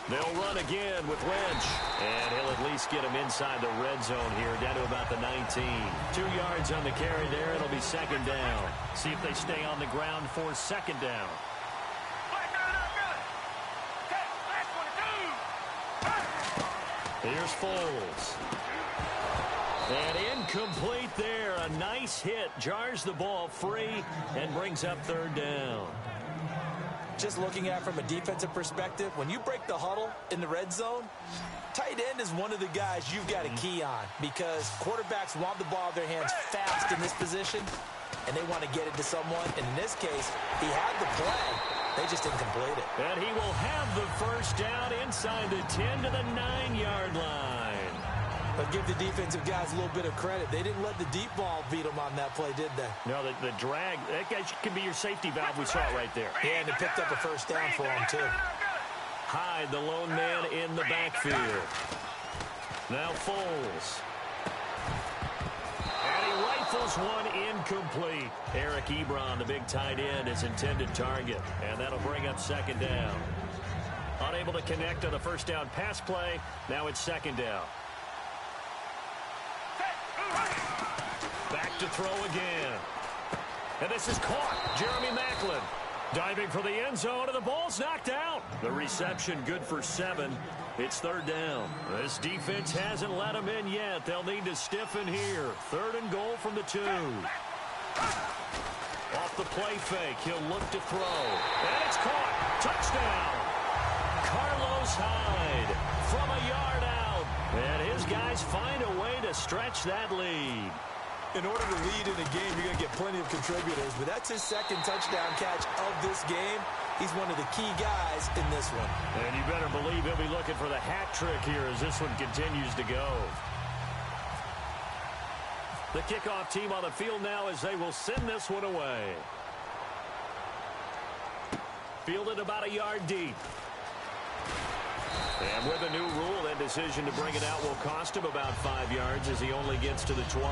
They'll run again with Lynch. And he'll at least get him inside the red zone here, down to about the 19. 2 yards on the carry there. It'll be second down. See if they stay on the ground for second down. Here's Foles. And incomplete there. A nice hit. Jars the ball free and brings up third down. Just looking at it from a defensive perspective, when you break the huddle in the red zone, tight end is one of the guys you've got to key on because quarterbacks want the ball in their hands fast in this position, and they want to get it to someone. And in this case, he had the play. They just didn't complete it. And he will have the first down inside the 10 to the 9-yard line. But give the defensive guys a little bit of credit. They didn't let the deep ball beat them on that play, did they? No, the drag, that guy can be your safety valve. We saw it right there. Yeah, and they picked up a first down for him, too. Hyde, the lone man in the backfield. Now Foles. And he rifles one incomplete. Eric Ebron, the big tight end, his intended target. And that'll bring up second down. Unable to connect on the first down pass play. Now it's second down. Back to throw again. And this is caught. Jeremy Maclin diving for the end zone, and the ball's knocked out. The reception good for 7. It's third down. This defense hasn't let them in yet. They'll need to stiffen here. Third and goal from the 2. Off the play fake. He'll look to throw. And it's caught. Touchdown. Carlos Hyde from a yard out. And his guys find a way to stretch that lead. In order to lead in a game, you're going to get plenty of contributors, but that's his second touchdown catch of this game. He's one of the key guys in this one. And you better believe he'll be looking for the hat trick here as this one continues to go. The kickoff team on the field now as they will send this one away. Fielded about a yard deep. And with a new rule, that decision to bring it out will cost him about 5 yards as he only gets to the 20.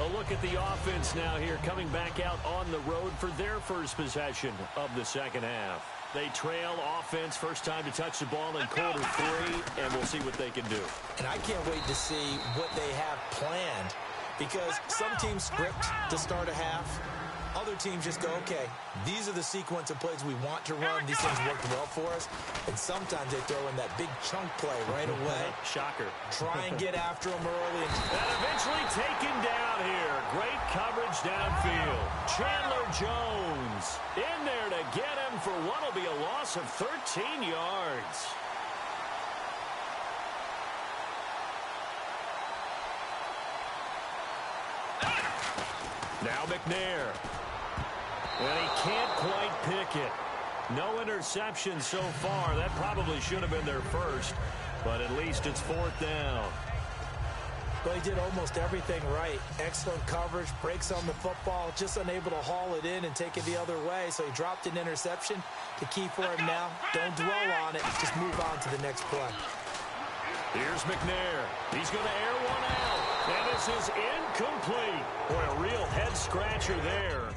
A look at the offense now here, coming back out on the road for their first possession of the second half. They trail offense, first time to touch the ball in quarter 3, and we'll see what they can do. And I can't wait to see what they have planned, because some teams script to start a half. Other teams just go, okay, these are the sequence of plays we want to run. These things worked well for us. And sometimes they throw in that big chunk play right away. Shocker. Try and get after them early. And eventually taken down here. Great coverage downfield. Chandler Jones in there to get him for what will be a loss of 13 yards. Now McNair. And he can't quite pick it. No interception so far. That probably should have been their first, but at least it's 4th down. Well, he did almost everything right. Excellent coverage, breaks on the football, just unable to haul it in and take it the other way. So he dropped an interception. The key for him now, don't dwell on it. Just move on to the next play. Here's McNair. He's going to air one out. And this is incomplete. Boy, a real head-scratcher there.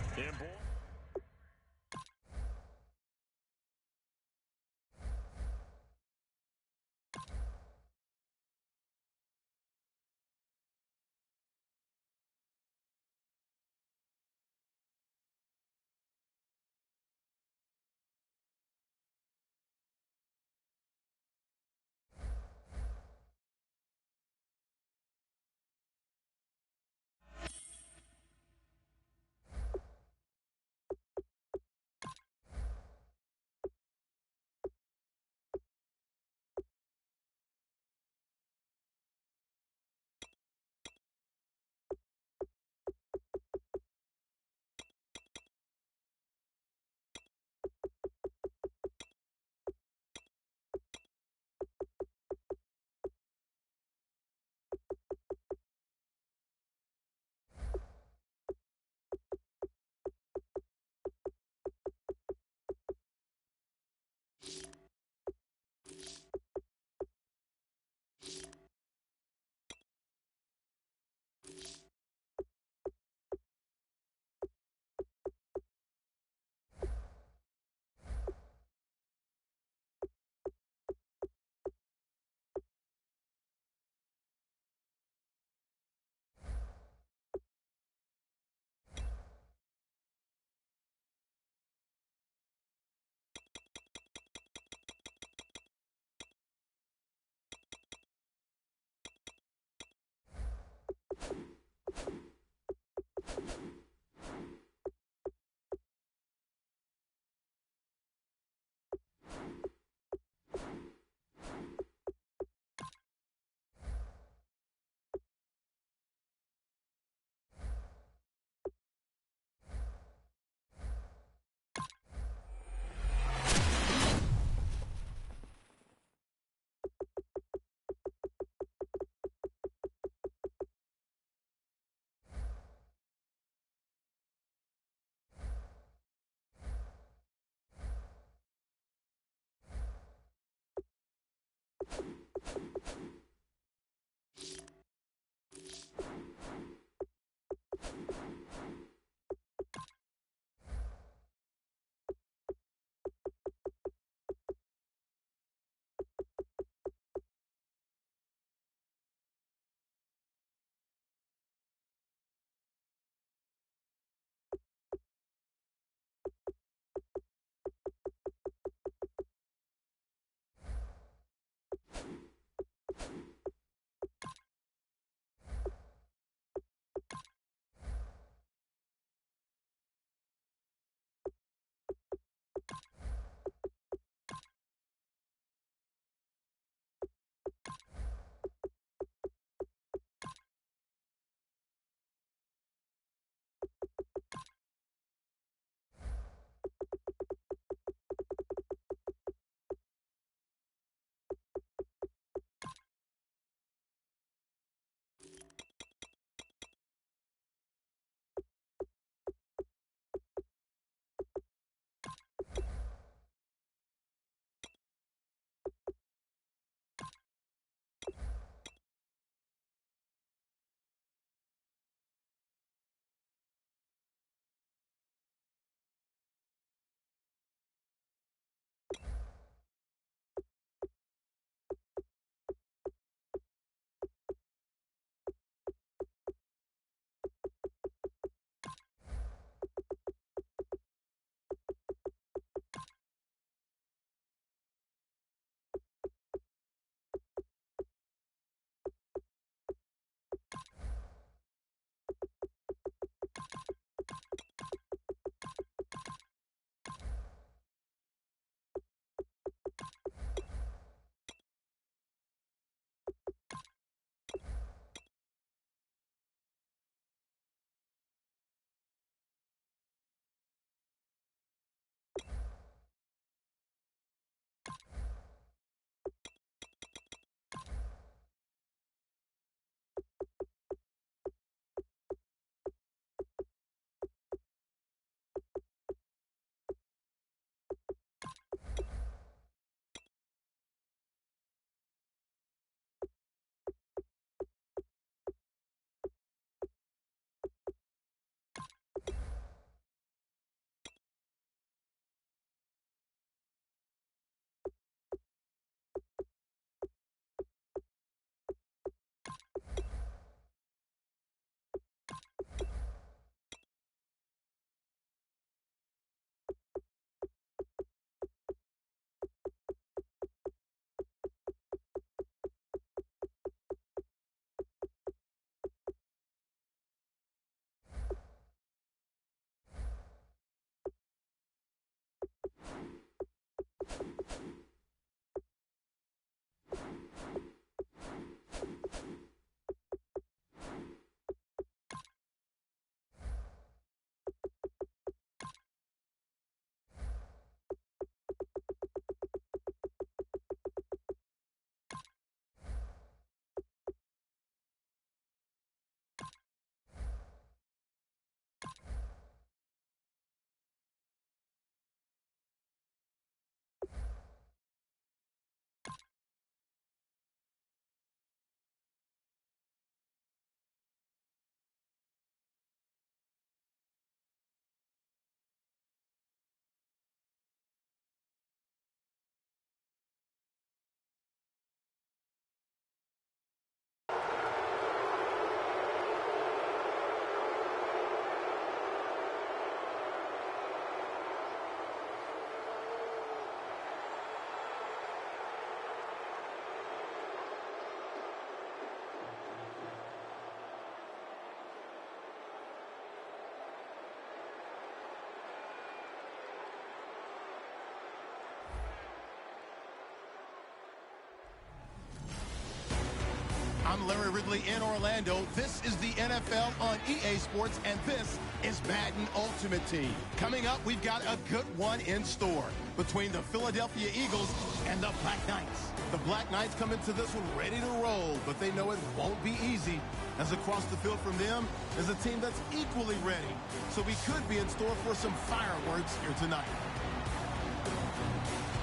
I'm Larry Ridley in Orlando. This is the NFL on EA Sports, and this is Madden Ultimate Team. Coming up, we've got a good one in store between the Philadelphia Eagles and the Black Knights. The Black Knights come into this one ready to roll, but they know it won't be easy, as across the field from them is a team that's equally ready. So we could be in store for some fireworks here tonight.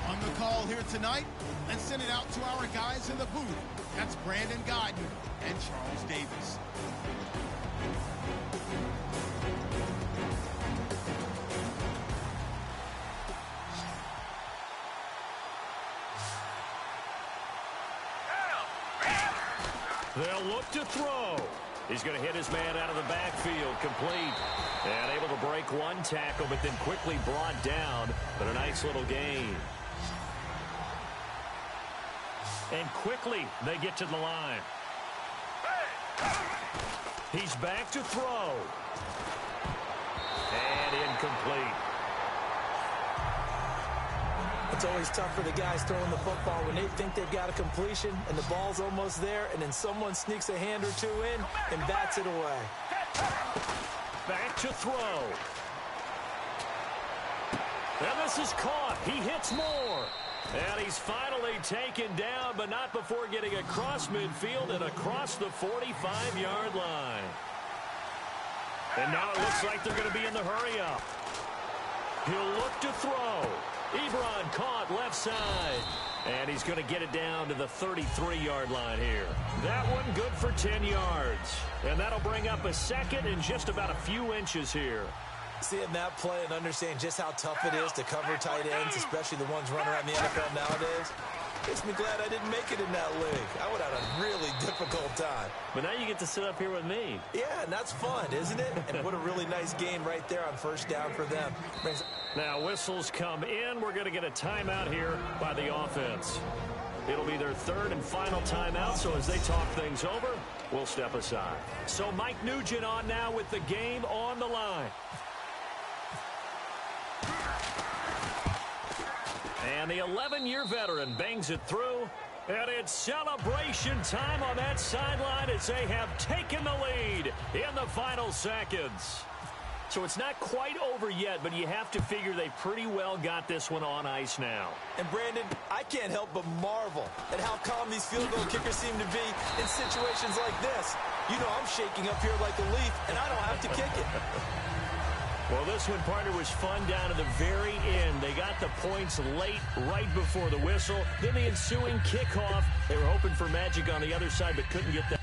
On the call here tonight, let's send it out to our guys in the booth. That's Brandon Godden and Charles Davis. They'll look to throw. He's going to hit his man out of the backfield, complete. And able to break one tackle, but then quickly brought down. But a nice little gain. And quickly, they get to the line. He's back to throw. And incomplete. It's always tough for the guys throwing the football when they think they've got a completion and the ball's almost there, and then someone sneaks a hand or two in and bats it away. Back to throw. And this is caught. He hits more. And he's finally taken down, but not before getting across midfield and across the 45-yard line. And now it looks like they're going to be in the hurry-up. He'll look to throw. Ebron caught left side. And he's going to get it down to the 33-yard line here. That one good for 10 yards. And that'll bring up a second and just about a few inches here. Seeing that play and understanding just how tough it is to cover tight ends, especially the ones running around the NFL nowadays, makes me glad I didn't make it in that league. I would have had a really difficult time. But now you get to sit up here with me. Yeah, and that's fun, isn't it? And what a really nice game right there on first down for them. Now whistles come in. We're going to get a timeout here by the offense. It'll be their third and final timeout, so as they talk things over, we'll step aside. So Mike Nugent on now with the game on the line. And the 11-year veteran bangs it through. And it's celebration time on that sideline as they have taken the lead in the final seconds. So it's not quite over yet, but you have to figure they pretty well got this one on ice now. And, Brandon, I can't help but marvel at how calm these field goal kickers seem to be in situations like this. You know I'm shaking up here like a leaf, and I don't have to kick it. Well, this one, partner, was fun down to the very end. They got the points late, right before the whistle. Then the ensuing kickoff. They were hoping for magic on the other side, but couldn't get that.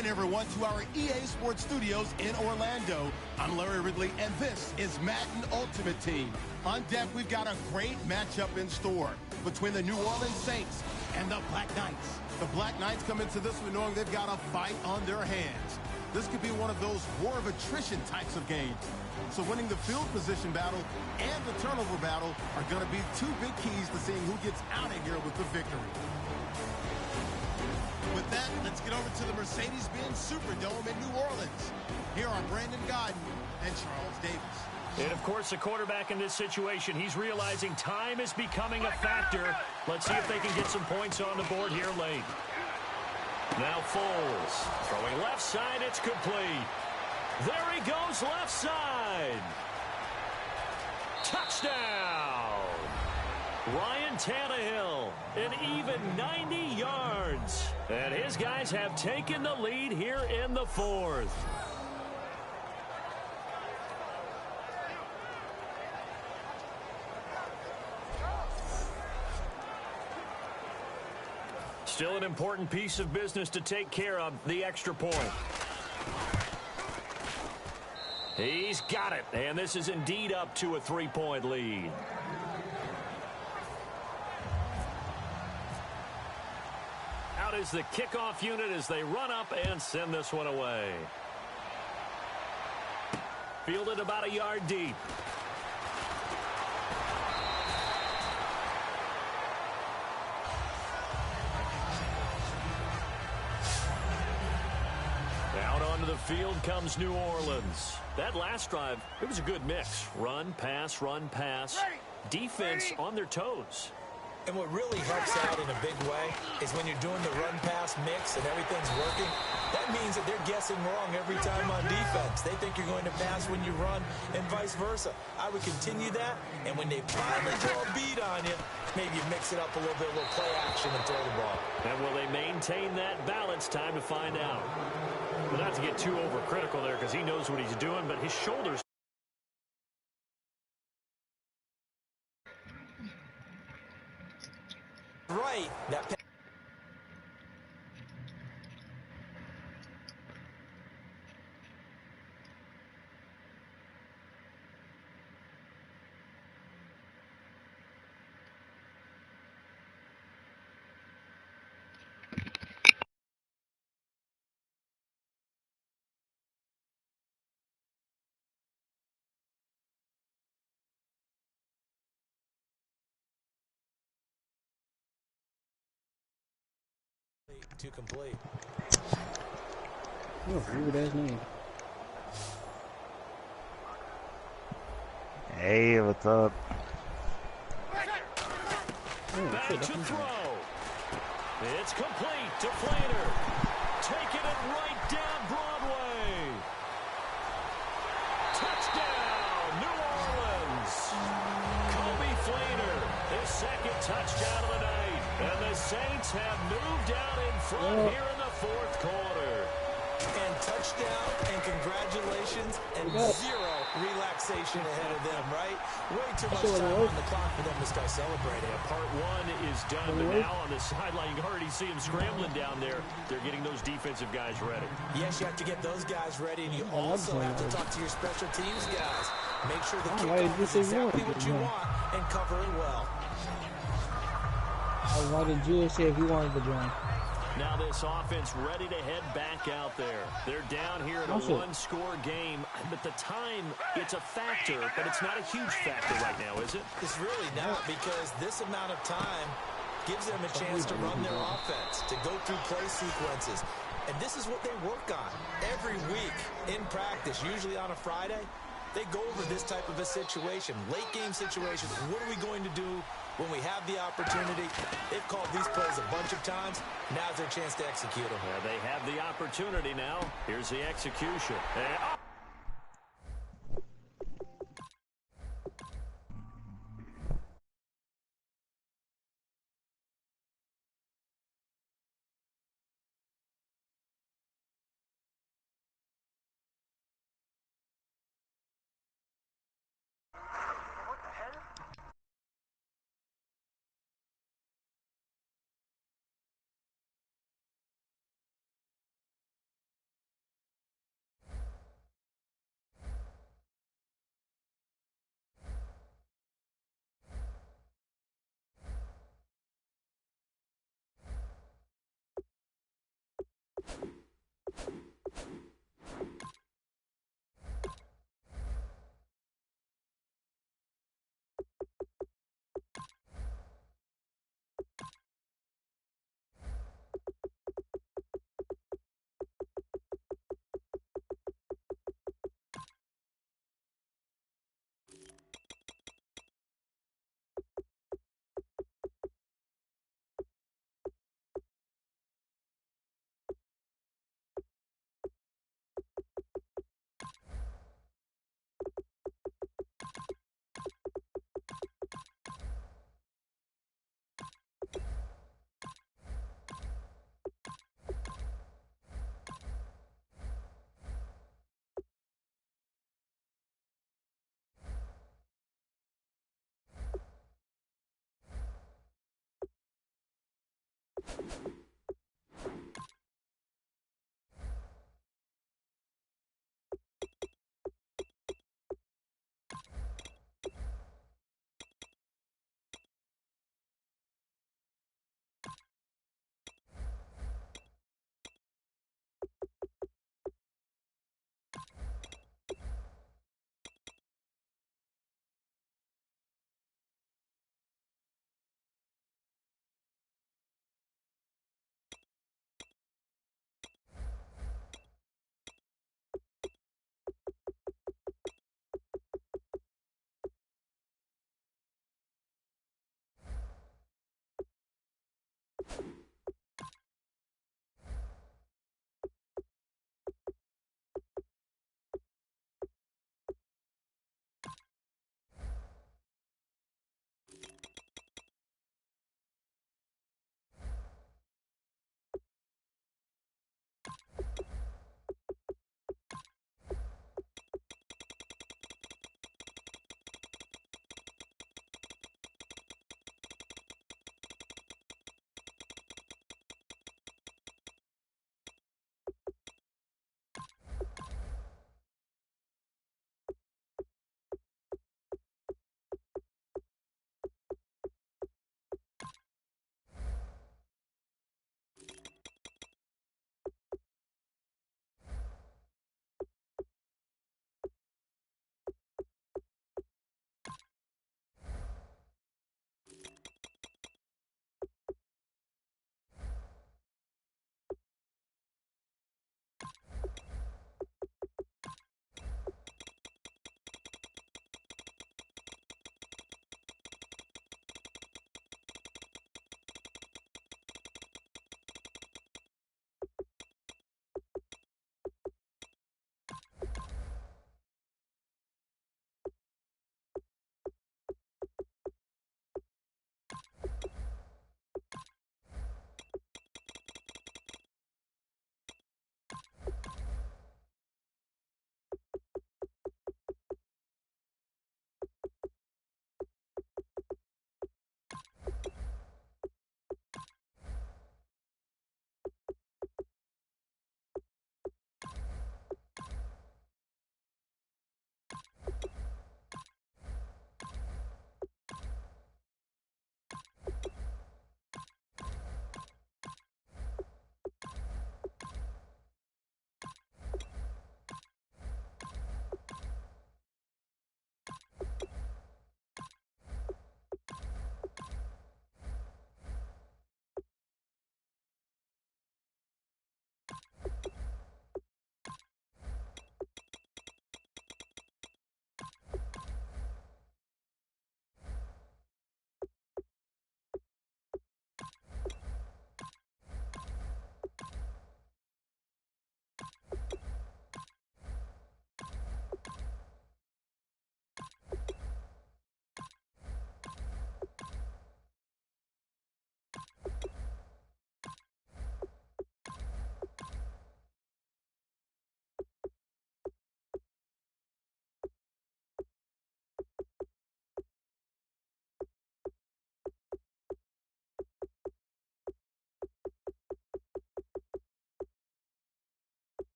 Welcome in, everyone, to our EA Sports Studios in Orlando. I'm Larry Ridley, and this is Madden Ultimate Team. On deck, we've got a great matchup in store between the New Orleans Saints and the Black Knights. The Black Knights come into this one knowing they've got a fight on their hands. This could be one of those war of attrition types of games. So winning the field position battle and the turnover battle are going to be two big keys to seeing who gets out of here with the victory. With that, let's get over to the Mercedes-Benz Superdome in New Orleans. Here are Brandon Godden and Charles Davis. And, of course, the quarterback in this situation, he's realizing time is becoming a factor. Let's see if they can get some points on the board here late. Now Foles, throwing left side, it's complete. There he goes, left side. Touchdown. Ryan Tannehill, an even 90 yards. And his guys have taken the lead here in the fourth. Still an important piece of business to take care of, the extra point. He's got it, and this is indeed up to a 3-point lead. Out is the kickoff unit as they run up and send this one away. Fielded about a yard deep. Out onto the field comes New Orleans. That last drive, it was a good mix. Run, pass, defense on their toes. And what really helps out in a big way is when you're doing the run-pass mix and everything's working, that means that they're guessing wrong every time on defense. They think you're going to pass when you run and vice versa. I would continue that, and when they finally throw a beat on you, maybe you mix it up a little bit, a little play action and throw the ball. And will they maintain that balance? Time to find out. Well, not to get too overcritical there because he knows what he's doing, but his shoulders. Right. That to complete. Oh, weird ass name. Hey, what's up? Back to throw. It's complete to Flater. Taking it right down Broadway. Touchdown, New Orleans. Kobe Flater, his second touchdown of the night. And the Saints have moved out in front here in the fourth quarter. And touchdown, and congratulations, and zero relaxation ahead of them, right? Way too much time on the clock for them to start celebrating. Part one is done, but now on the sideline, you can already see them scrambling down there. They're getting those defensive guys ready. Yes, you have to get those guys ready, and you also have to talk to your special teams guys. Make sure the kickoff is exactly what you want and cover it well. Why did Julius say if he wanted to join? Now this offense ready to head back out there. They're down here in a one-score game, but the time, it's a factor, but it's not a huge factor right now, is it? It's really not, because this amount of time gives them a chance to run their offense, to go through play sequences. And this is what they work on every week in practice, usually on a Friday. They go over this type of a situation, late-game situation. What are we going to do when we have the opportunity? They've called these plays a bunch of times. Now's their chance to execute them. Yeah, they have the opportunity now. Here's the execution.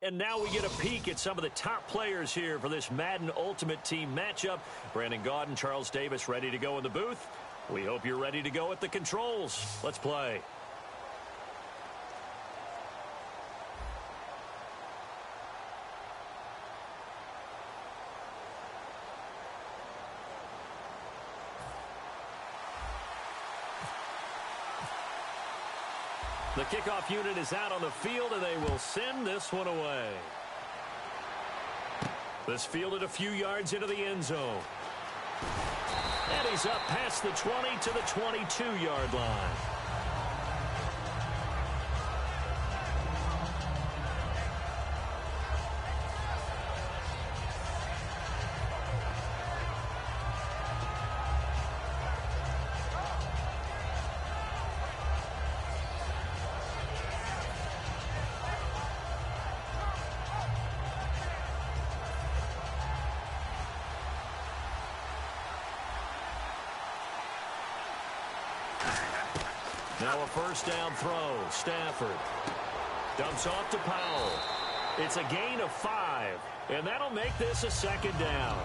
And now we get a peek at some of the top players here for this Madden Ultimate Team matchup. Brandon Gaudin, Charles Davis ready to go in the booth. We hope you're ready to go at the controls. Let's play. The kickoff unit is out on the field, and they will send this one away. This fielded a few yards into the end zone. And he's up past the 20 to the 22-yard line. Now a first down throw. Stafford dumps off to Powell. It's a gain of 5, and that'll make this a second down.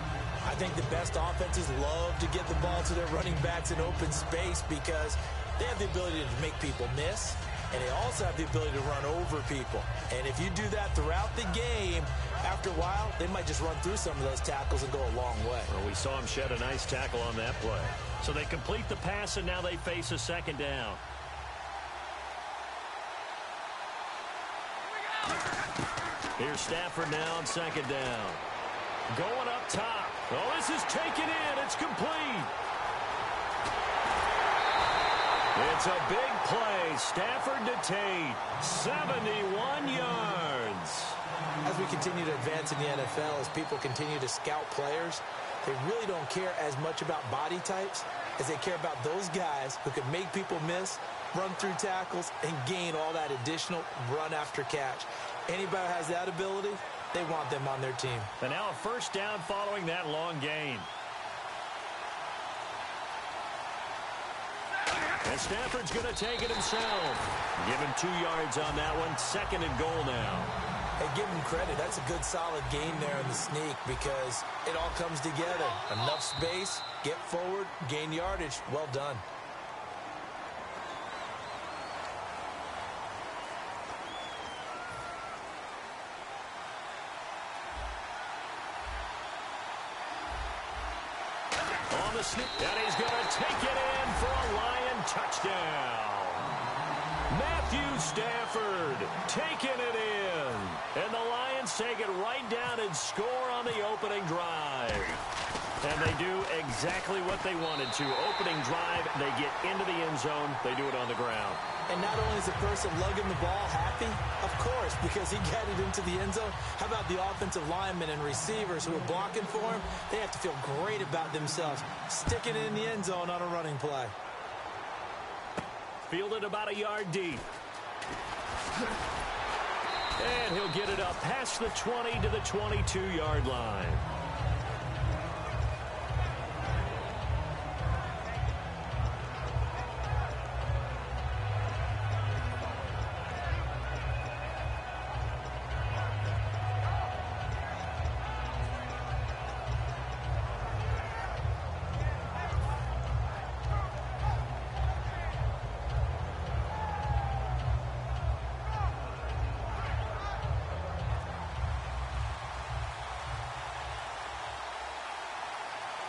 I think the best offenses love to get the ball to their running backs in open space because they have the ability to make people miss, and they also have the ability to run over people. And if you do that throughout the game, after a while, they might just run through some of those tackles and go a long way. Well, we saw him shed a nice tackle on that play. So they complete the pass, and now they face a second down. Here's Stafford now on second down. Going up top. Oh, this is taken in. It's complete. It's a big play. Stafford to Tate. 71 yards. As we continue to advance in the NFL, as people continue to scout players, they really don't care as much about body types as they care about those guys who can make people miss, run through tackles, and gain all that additional run after catch. Anybody who has that ability, they want them on their team. And now a first down following that long gain. And Stafford's going to take it himself. Give him 2 yards on that one. Second and goal now. Hey, give him credit. That's a good, solid gain there in the sneak because it all comes together. Enough space, get forward, gain yardage. Well done. On the snip, and he's going to take it in for a Lion touchdown. Matthew Stafford taking it in. And the Lions take it right down and score on the opening drive. And they do exactly what they wanted to. Opening drive, they get into the end zone. They do it on the ground. And not only is the person lugging the ball happy, of course, because he got it into the end zone. How about the offensive linemen and receivers who are blocking for him? They have to feel great about themselves, sticking it in the end zone on a running play. Fielded about a yard deep. And he'll get it up past the 20 to the 22-yard line.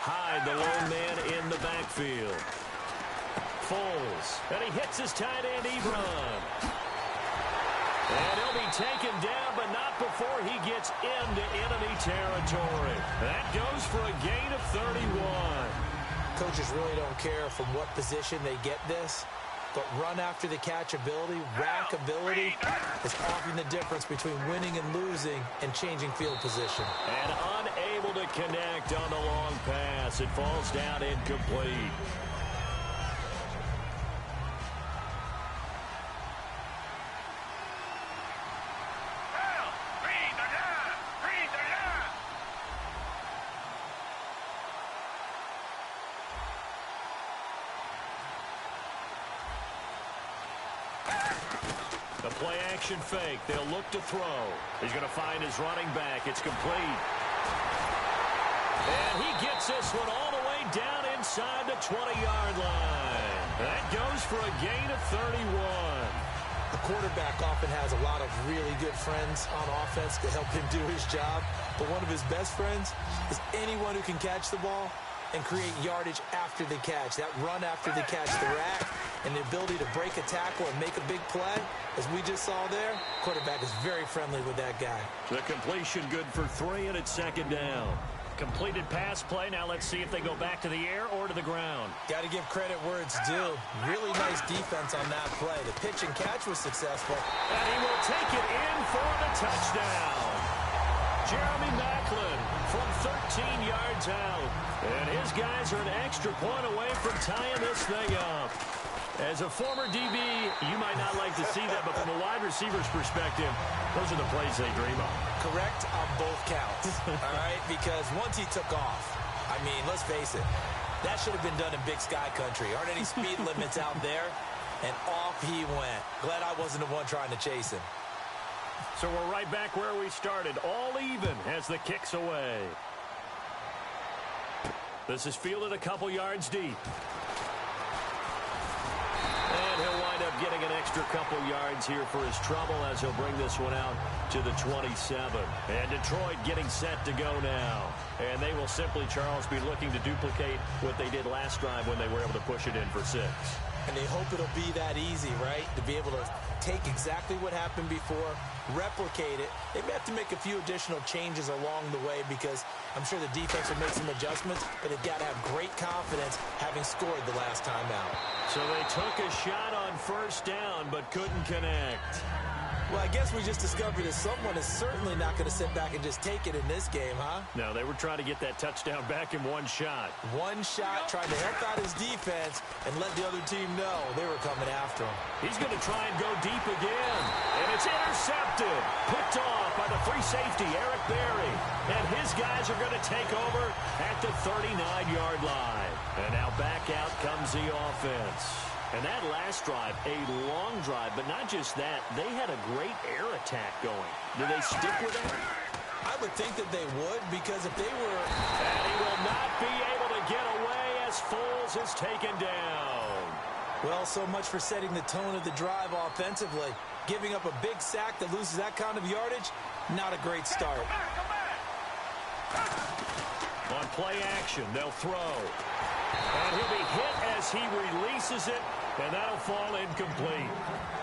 Hyde, the lone man in the backfield. Foles, and he hits his tight end Ebron. And he'll be taken down, but not before he gets into enemy territory. That goes for a gain of 31. Coaches really don't care from what position they get this, but run after the catch ability, rack ability is often the difference between winning and losing and changing field position. And unable to connect on the long pass. It falls down incomplete. The play action fake. They'll look to throw. He's going to find his running back. It's complete. And he gets this one all the way down inside the 20-yard line. That goes for a gain of 31. The quarterback often has a lot of really good friends on offense to help him do his job. But one of his best friends is anyone who can catch the ball and create yardage after the catch. That run after the catch, the rack, and the ability to break a tackle and make a big play, as we just saw there, quarterback is very friendly with that guy. The completion good for 3, and it's second down. Completed pass play. Now let's see if they go back to the air or to the ground. Got to give credit where it's due. Really nice defense on that play. The pitch and catch was successful. And he will take it in for the touchdown. Jeremy Maclin from 13 yards out. And his guys are an extra point away from tying this thing up. As a former DB, you might not like to see that, but from a wide receiver's perspective, those are the plays they dream of. Correct on both counts, all right? Because once he took off, I mean, let's face it, that should have been done in Big Sky country. Aren't any speed limits out there? And off he went. Glad I wasn't the one trying to chase him. So we're right back where we started, all even as the kick's away. This is fielded a couple yards deep. And he'll wind up getting an extra couple yards here for his trouble as he'll bring this one out to the 27. And Detroit getting set to go now. And they will simply, Charles, be looking to duplicate what they did last drive when they were able to push it in for 6. And they hope it'll be that easy, right? To be able to take exactly what happened before, replicate it. They may have to make a few additional changes along the way because I'm sure the defense will make some adjustments, but they've got to have great confidence having scored the last time out. So they took a shot on first down but couldn't connect. Well, I guess we just discovered that someone is certainly not going to sit back and just take it in this game, huh? No, they were trying to get that touchdown back in one shot. One shot, trying to help out his defense and let the other team know they were coming after him. He's going to try and go deep again. And it's intercepted. Picked off by the free safety, Eric Berry. And his guys are going to take over at the 39-yard line. And now back out comes the offense. And that last drive, a long drive, but not just that, they had a great air attack going. Do they stick with that? I would think that they would, because if they were... And he will not be able to get away as Foles is taken down. Well, so much for setting the tone of the drive offensively. Giving up a big sack that loses that kind of yardage, not a great start. On play action, they'll throw. And he'll be hit as he releases it, and that'll fall incomplete.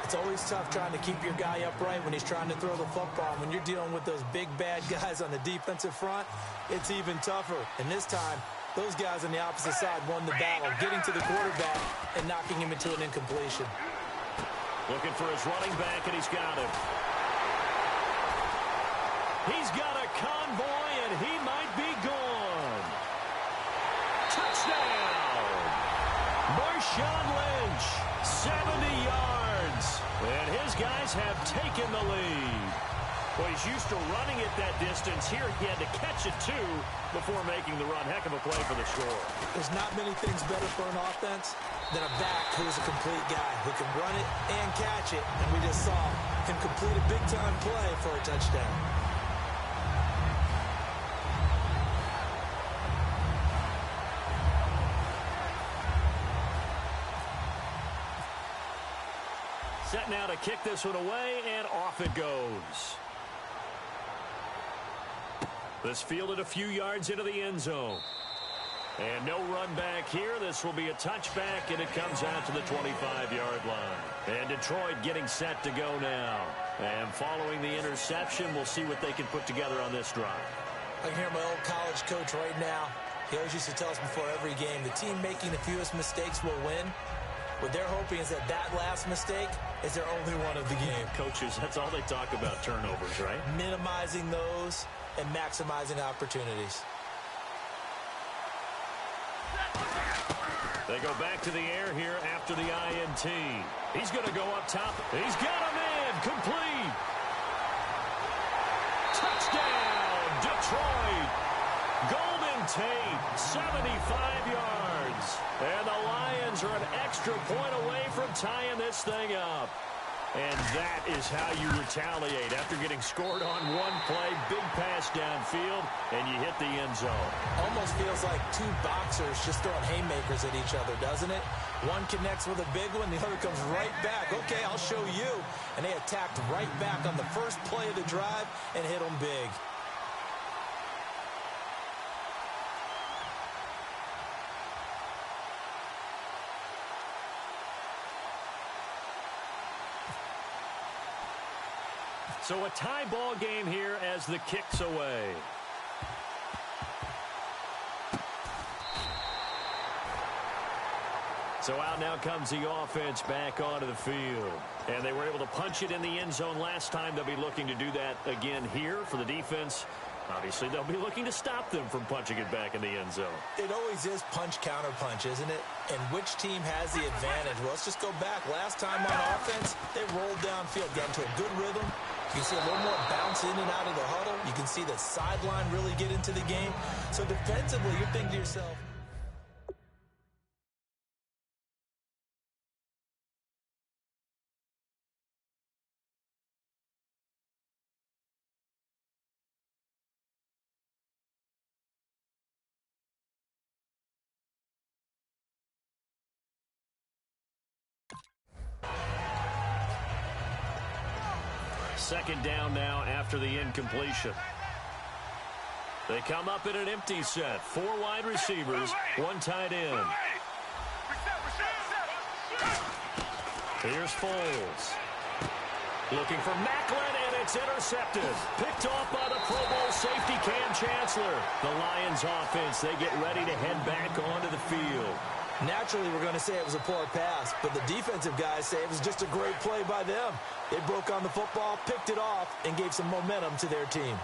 It's always tough trying to keep your guy upright when he's trying to throw the football. When you're dealing with those big, bad guys on the defensive front, it's even tougher. And this time, those guys on the opposite side won the battle, getting to the quarterback and knocking him into an incompletion. Looking for his running back, and he's got him. He's got a convoy, and he might be gone. Touchdown! Marshawn Lynch, 70 yards. And his guys have taken the lead. Well, he's used to running it that distance. Here he had to catch it, too, before making the run. Heck of a play for the score. There's not many things better for an offense than a back who's a complete guy who can run it and catch it. And we just saw him complete a big-time play for a touchdown. Set now to kick this one away, and off it goes. This fielded a few yards into the end zone. And no run back here. This will be a touchback, and it comes out to the 25-yard line. And Detroit getting set to go now. And following the interception, we'll see what they can put together on this drive. I can hear my old college coach right now. He always used to tell us before every game, the team making the fewest mistakes will win. What they're hoping is that that last mistake is their only one of the game. Coaches, that's all they talk about, turnovers, right? Minimizing those and maximizing opportunities. They go back to the air here after the INT. He's going to go up top. He's got him in. Complete. Touchdown, Detroit. Golden Tate, 75 yards. And the Lions are an extra point away from tying this thing up. And that is how you retaliate. After getting scored on one play, big pass downfield, and you hit the end zone. Almost feels like two boxers just throwing haymakers at each other, doesn't it? One connects with a big one, the other comes right back. Okay, I'll show you. And they attacked right back on the first play of the drive and hit them big. So a tie ball game here as the kick's away. So out now comes the offense back onto the field. And they were able to punch it in the end zone last time. They'll be looking to do that again here for the defense. Obviously, they'll be looking to stop them from punching it back in the end zone. It always is punch-counter-punch, isn't it? And which team has the advantage? Well, let's just go back. Last time on offense, they rolled downfield, got into a good rhythm. You can see a little more bounce in and out of the huddle. You can see the sideline really get into the game. So defensively, you're thinking to yourself, second down now after the incompletion. They come up in an empty set. 4 wide receivers, 1 tight end. Here's Foles. Looking for Macklin, and it's intercepted. Picked off by the Pro Bowl safety Cam Chancellor. The Lions offense, they get ready to head back onto the field. naturally we're going to say it was a poor pass, but the defensive guys say it was just a great play by them. They broke on the football, picked it off, and gave some momentum to their team.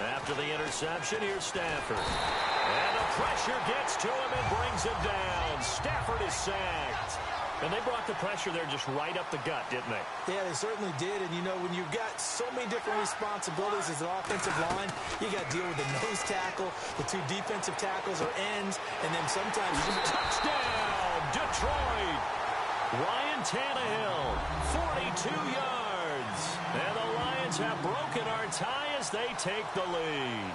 After the interception, here's Stafford. And the pressure gets to him and brings him down. Stafford is sacked. And they brought the pressure there just right up the gut, didn't they? Yeah, they certainly did. And, you know, when you've got so many different responsibilities as an offensive line, you got to deal with the nose tackle, the two defensive tackles or ends, and then sometimes you just... Touchdown, Detroit! Ryan Tannehill, 42 yards. And the Lions have broken our tie as they take the lead.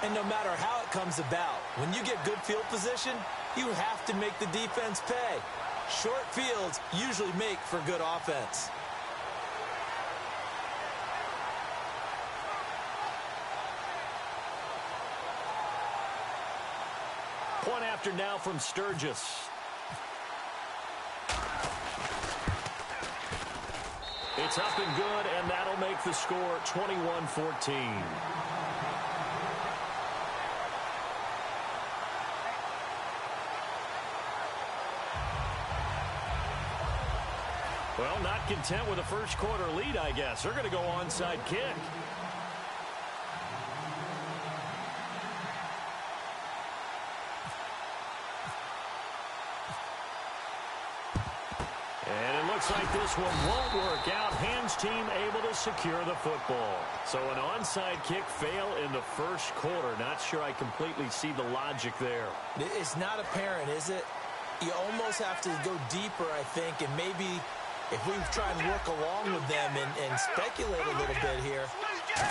And no matter how it comes about, when you get good field position, you have to make the defense pay. Short fields usually make for good offense. Point after now from Sturgis. It's up and good, and that'll make the score 21-14. Well, not content with a first quarter lead, I guess. They're going to go onside kick. And it looks like this one won't work out. Hams team able to secure the football. So an onside kick fail in the first quarter. Not sure I completely see the logic there. It's not apparent, is it? You almost have to go deeper, I think, and maybe... if we try and work along with them and speculate a little bit here,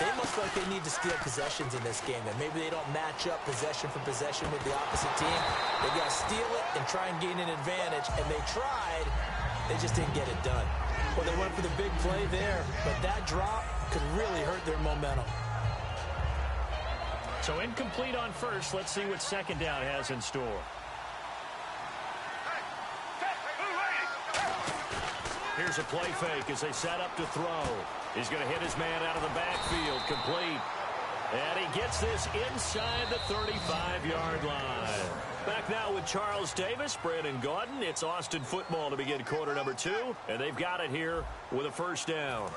they must feel like they need to steal possessions in this game. And maybe they don't match up possession for possession with the opposite team. They got to steal it and try and gain an advantage. And they tried. They just didn't get it done. Well, they went for the big play there. But that drop could really hurt their momentum. So incomplete on first. Let's see what second down has in store. Here's a play fake as they set up to throw. He's going to hit his man out of the backfield, complete. And he gets this inside the 35-yard line. Back now with Charles Davis, Brandon Gaudin. It's Austin football to begin quarter number 2, and they've got it here with a first down.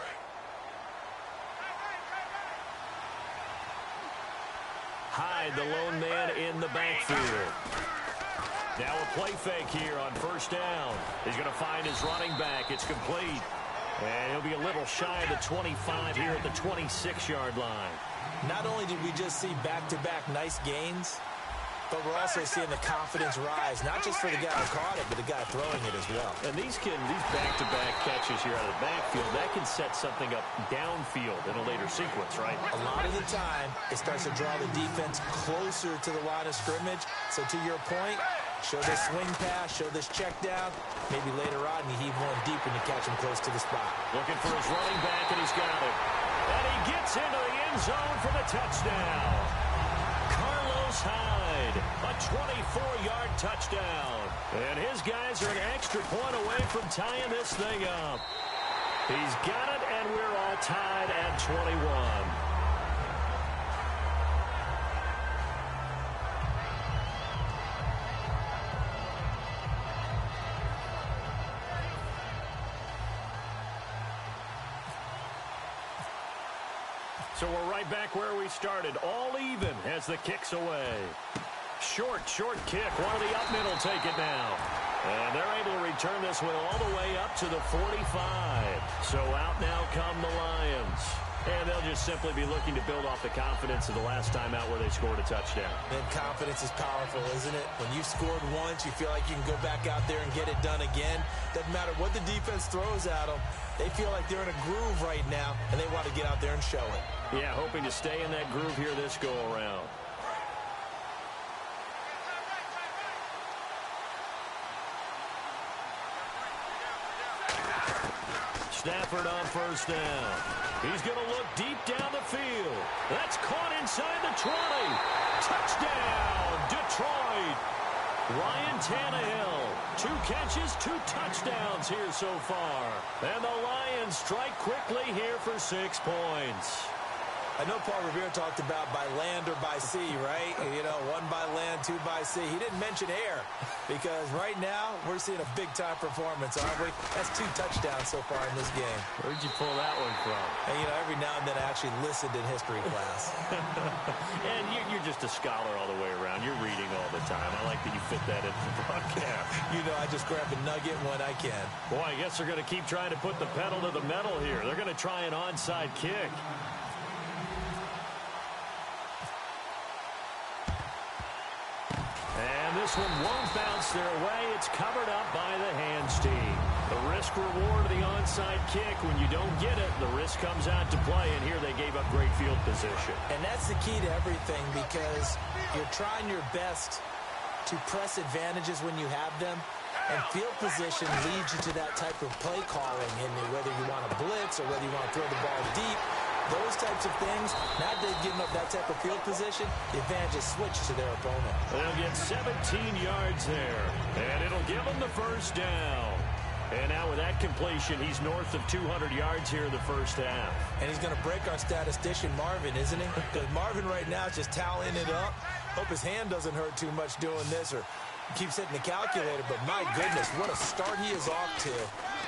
Hyde, the lone man in the backfield. Now a play fake here on first down. He's going to find his running back. It's complete. And he'll be a little shy of the 25 here at the 26-yard line. Not only did we just see back-to-back nice gains, but we're also seeing the confidence rise, not just for the guy who caught it, but the guy throwing it as well. And these back-to-back catches here out of the backfield, that can set something up downfield in a later sequence, right? A lot of the time, it starts to draw the defense closer to the line of scrimmage. So to your point, show this swing pass, show this check down. Maybe later on, you heave one deep when you catch him close to the spot. Looking for his running back, and he's got it. And he gets into the end zone for the touchdown. Carlos Hyde, a 24-yard touchdown. And his guys are an extra point away from tying this thing up. He's got it, and we're all tied at 21. So we're right back where we started, all even as the kick's away. Short kick. One of the up middle take it now. And they're able to return this one all the way up to the 45. So out now come the Lions. And they'll just simply be looking to build off the confidence of the last time out where they scored a touchdown. And confidence is powerful, isn't it? When you've scored once, you feel like you can go back out there and get it done again. Doesn't matter what the defense throws at them. They feel like they're in a groove right now, and they want to get out there and show it. Yeah, hoping to stay in that groove here this go-around. Stafford on first down. He's going to look deep down the field. That's caught inside the 20. Touchdown, Detroit. Ryan Tannehill, 2 catches, 2 touchdowns here so far. And the Lions strike quickly here for 6 points. I know Paul Revere talked about by land or by sea, right? You know, 1 by land, 2 by sea. He didn't mention air because right now we're seeing a big-time performance, aren't we? That's 2 touchdowns so far in this game. Where'd you pull that one from? And, you know, every now and then I actually listened in history class. And you're just a scholar all the way around. You're reading all the time. I like that you fit that into the broadcast. You know, I just grab a nugget when I can. Boy, I guess they're going to keep trying to put the pedal to the metal here. They're going to try an onside kick. This one won't bounce their way. It's covered up by the hands team. The risk-reward of the onside kick. When you don't get it, the risk comes out to play, and here they gave up great field position. And that's the key to everything because you're trying your best to press advantages when you have them, and field position leads you to that type of play calling, and whether you want to blitz or whether you want to throw the ball deep, those types of things, now they've given up that type of field position, the advantage is switched to their opponent. They'll get 17 yards there, and it'll give them the first down. And now with that completion, he's north of 200 yards here in the first half. And he's going to break our statistician, Marvin, isn't he? Because Marvin right now is just tallying it up. Hope his hand doesn't hurt too much doing this or keeps hitting the calculator. But my goodness, what a start he is off to.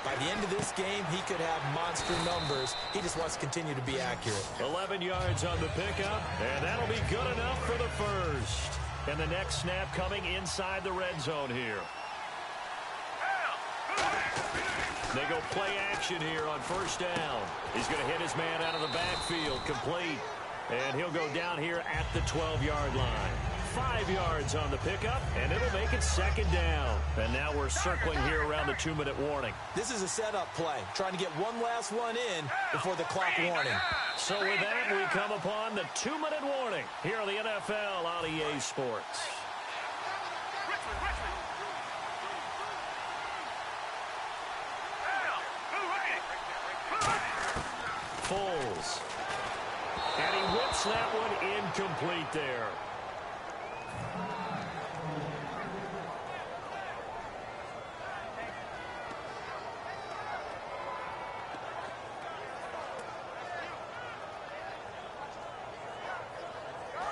By the end of this game, he could have monster numbers. He just wants to continue to be accurate. 11 yards on the pickup, and that'll be good enough for the first. And the next snap coming inside the red zone here. They go play action here on first down. He's going to hit his man out of the backfield, complete. And he'll go down here at the 12-yard line. 5 yards on the pickup, and it'll make it second down. And now we're circling here around the 2-minute warning. This is a setup play, trying to get one last one in before the clock warning. So with that, we come upon the 2-minute warning here on the NFL on EA Sports. Foles. And he whips that one incomplete there.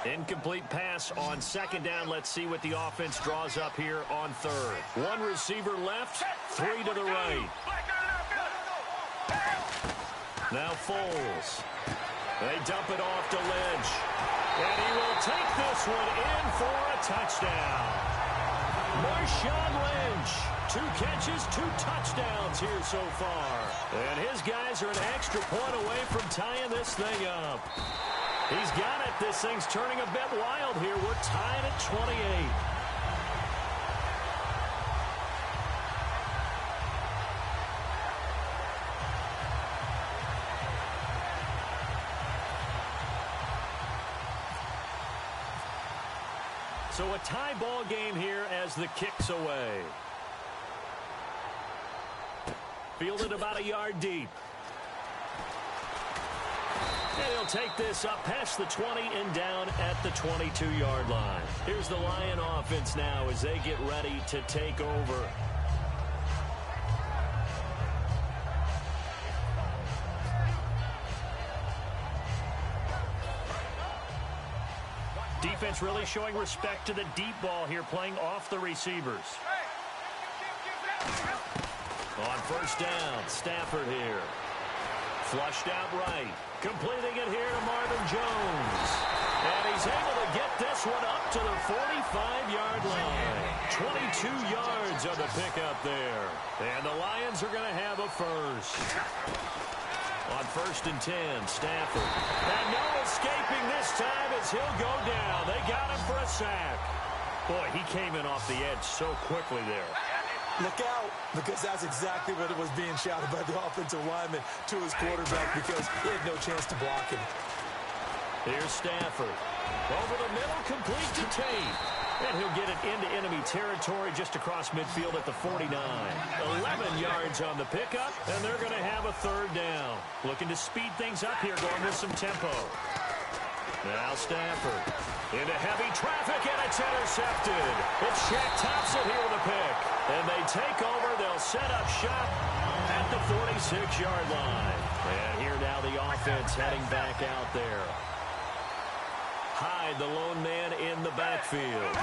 Incomplete pass on second down. Let's see what the offense draws up here on third. 1 receiver left, 3 to the right. Now Foles. They dump it off to Lynch. And he will take this one in for a touchdown. Marshawn Lynch. 2 catches, 2 touchdowns here so far. And his guys are an extra point away from tying this thing up. He's got it. This thing's turning a bit wild here. We're tied at 28. So a tie ball game here as the kick's away. Fielded about a yard deep. And he'll take this up past the 20 and down at the 22-yard line. Here's the Lion offense now as they get ready to take over. Defense really showing respect to the deep ball here, playing off the receivers. On first down, Stafford here. Flushed out right. Completing it here to Marvin Jones. And he's able to get this one up to the 45-yard line. 22 yards on the pickup there. And the Lions are going to have a first. On first and 10, Stafford. And no escaping this time as he'll go down. They got him for a sack. Boy, he came in off the edge so quickly there. Look out, because that's exactly what it was being shouted by the offensive lineman to his quarterback because he had no chance to block him. Here's Stafford. Over the middle, complete to Tate. And he'll get it into enemy territory just across midfield at the 49. 11 yards on the pickup, and they're going to have a third down. Looking to speed things up here, going with some tempo. Now Stafford into heavy traffic, and it's intercepted. It's Shaq Thompson here with a pick. And they take over. They'll set up shop at the 46-yard line. And here now the offense heading back out there. Hyde, the lone man in the backfield.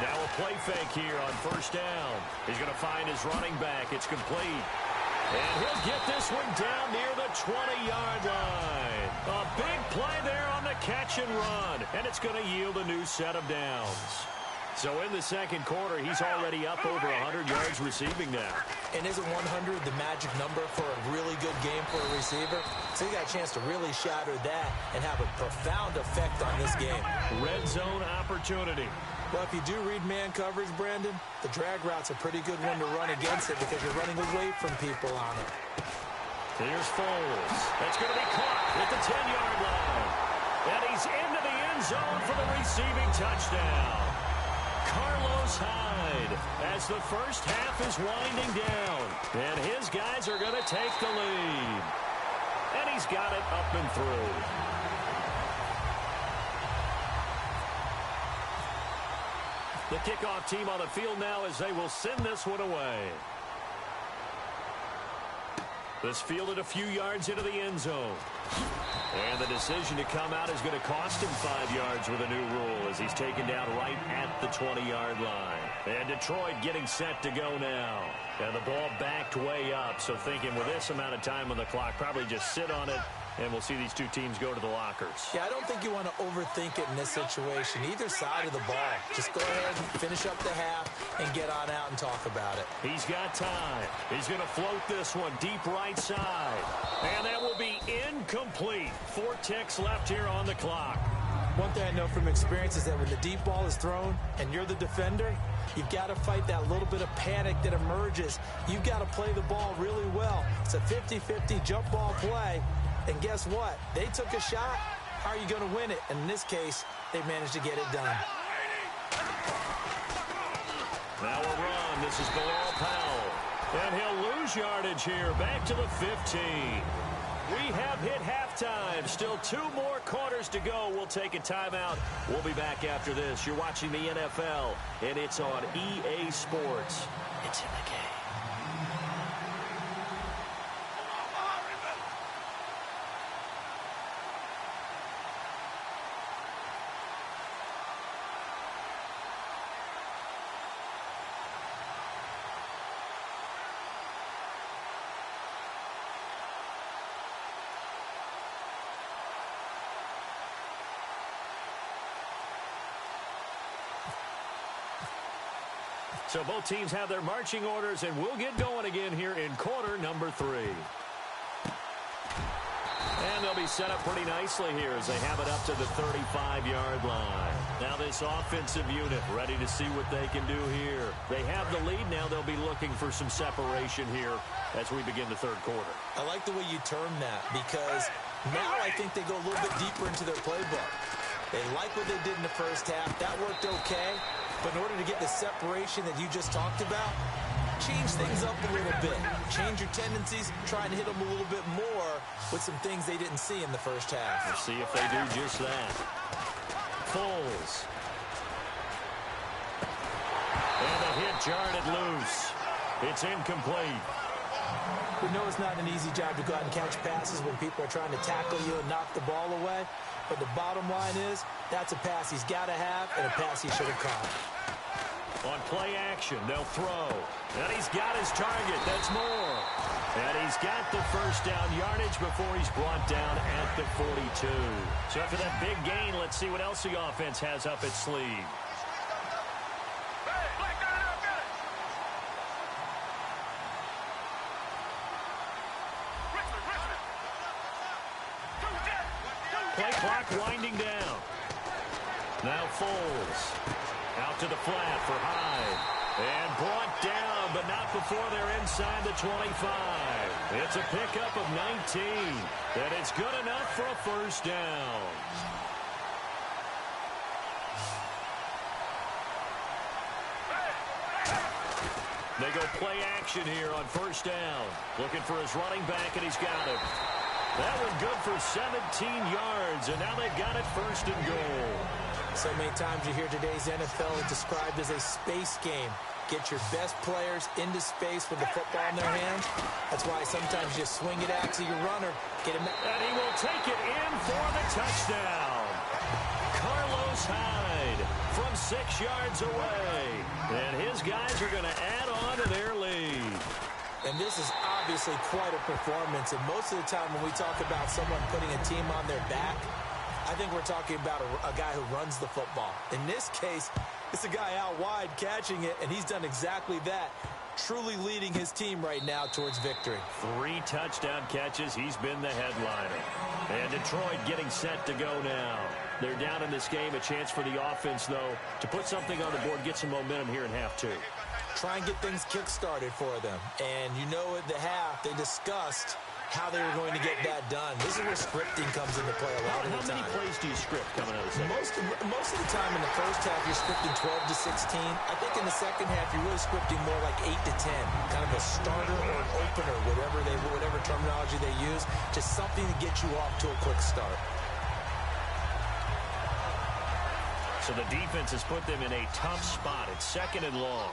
Now a play fake here on first down. He's going to find his running back. It's complete. And he'll get this one down near the 20-yard line. A big play there on the catch and run. And it's going to yield a new set of downs. So in the second quarter, he's already up over 100 yards receiving now. And isn't 100 the magic number for a really good game for a receiver? So he got a chance to really shatter that and have a profound effect on this game. Red zone opportunity. Well, if you do read man coverage, Brandon, the drag route's a pretty good one to run against it because you're running away from people on it. Here's Foles. That's going to be caught at the 10-yard line. And he's into the end zone for the receiving touchdown. Carlos Hyde as the first half is winding down. And his guys are going to take the lead. And he's got it up and through. The kickoff team on the field now as they will send this one away. This fielded a few yards into the end zone. And the decision to come out is going to cost him 5 yards with a new rule as he's taken down right at the 20-yard line. And Detroit getting set to go now. And the ball backed way up, so thinking with this amount of time on the clock, probably just sit on it, and we'll see these two teams go to the lockers. Yeah, I don't think you want to overthink it in this situation. Either side of the ball. Just go ahead and finish up the half and get on out and talk about it. He's got time. He's going to float this one deep right side. And that will be incomplete. 4 ticks left here on the clock. One thing I know from experience is that when the deep ball is thrown and you're the defender, you've got to fight that little bit of panic that emerges. You've got to play the ball really well. It's a 50-50 jump ball play. And guess what? They took a shot. How are you going to win it? And in this case, they managed to get it done. Now a run. This is Bilal Powell. And he'll lose yardage here. Back to the 15. We have hit halftime. Still 2 more quarters to go. We'll take a timeout. We'll be back after this. You're watching the NFL, and it's on EA Sports. It's in the game. So both teams have their marching orders, and we'll get going again here in quarter number 3. And they'll be set up pretty nicely here as they have it up to the 35-yard line. Now the this offensive unit ready to see what they can do here. They have the lead. Now they'll be looking for some separation here as we begin the third quarter. I like the way you term that because now I think they go a little bit deeper into their playbook. They like what they did in the first half. That worked okay. But in order to get the separation that you just talked about, change things up a little bit. Change your tendencies. Try and hit them a little bit more with some things they didn't see in the first half. We'll see if they do just that. Foles. And the hit jarred it loose. It's incomplete. We know it's not an easy job to go out and catch passes when people are trying to tackle you and knock the ball away. But the bottom line is, that's a pass he's got to have and a pass he should have caught. On play action, they'll throw. And he's got his target. That's more. And he's got the first down yardage before he's brought down at the 42. So after that big gain, let's see what else the offense has up its sleeve. Play clock winding down. Now Foles. Out to the flat for Hyde. And brought down, but not before they're inside the 25. It's a pickup of 19. And it's good enough for a first down. They go play action here on first down. Looking for his running back, and he's got him. That was good for 17 yards, and now they've got it first and goal. So many times you hear today's NFL described as a space game. Get your best players into space with the football in their hands. That's why sometimes you swing it out to your runner. Get him. And he will take it in for the touchdown. Carlos Hyde from 6 yards away. And his guys are going to add on to their lead. And this is obviously quite a performance. And most of the time when we talk about someone putting a team on their back, I think we're talking about a guy who runs the football. In this case, it's a guy out wide catching it, and he's done exactly that, truly leading his team right now towards victory. 3 touchdown catches. He's been the headliner. And Detroit getting set to go now. They're down in this game. A chance for the offense, though, to put something on the board, get some momentum here in half 2. Try and get things kick-started for them. And you know at the half, they discussed how they were going to get that done. This is where scripting comes into play a lot of the time. How many plays do you script coming out of the second? Most of the time in the first half, you're scripting 12 to 16. I think in the second half, you're really scripting more like 8 to 10. Kind of a starter or an opener, whatever terminology they use. Just something to get you off to a quick start. So the defense has put them in a tough spot. It's second and long.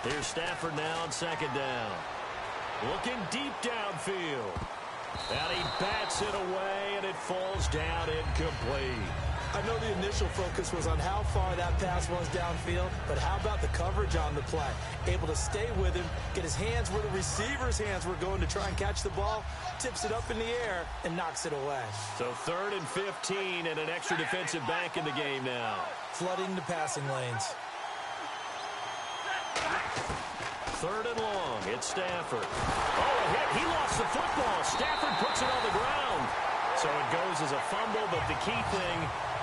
Here's Stafford now on second down. Looking deep downfield. And he bats it away, and it falls down incomplete. I know the initial focus was on how far that pass was downfield, but how about the coverage on the play? Able to stay with him, get his hands where the receiver's hands were going to try and catch the ball, tips it up in the air, and knocks it away. So 3rd and 15, and an extra defensive back in the game now. Flooding the passing lanes. 3rd and long. It's Stafford. Oh, a hit. He lost the football. Stafford puts it on the ground. So it goes as a fumble, but the key thing,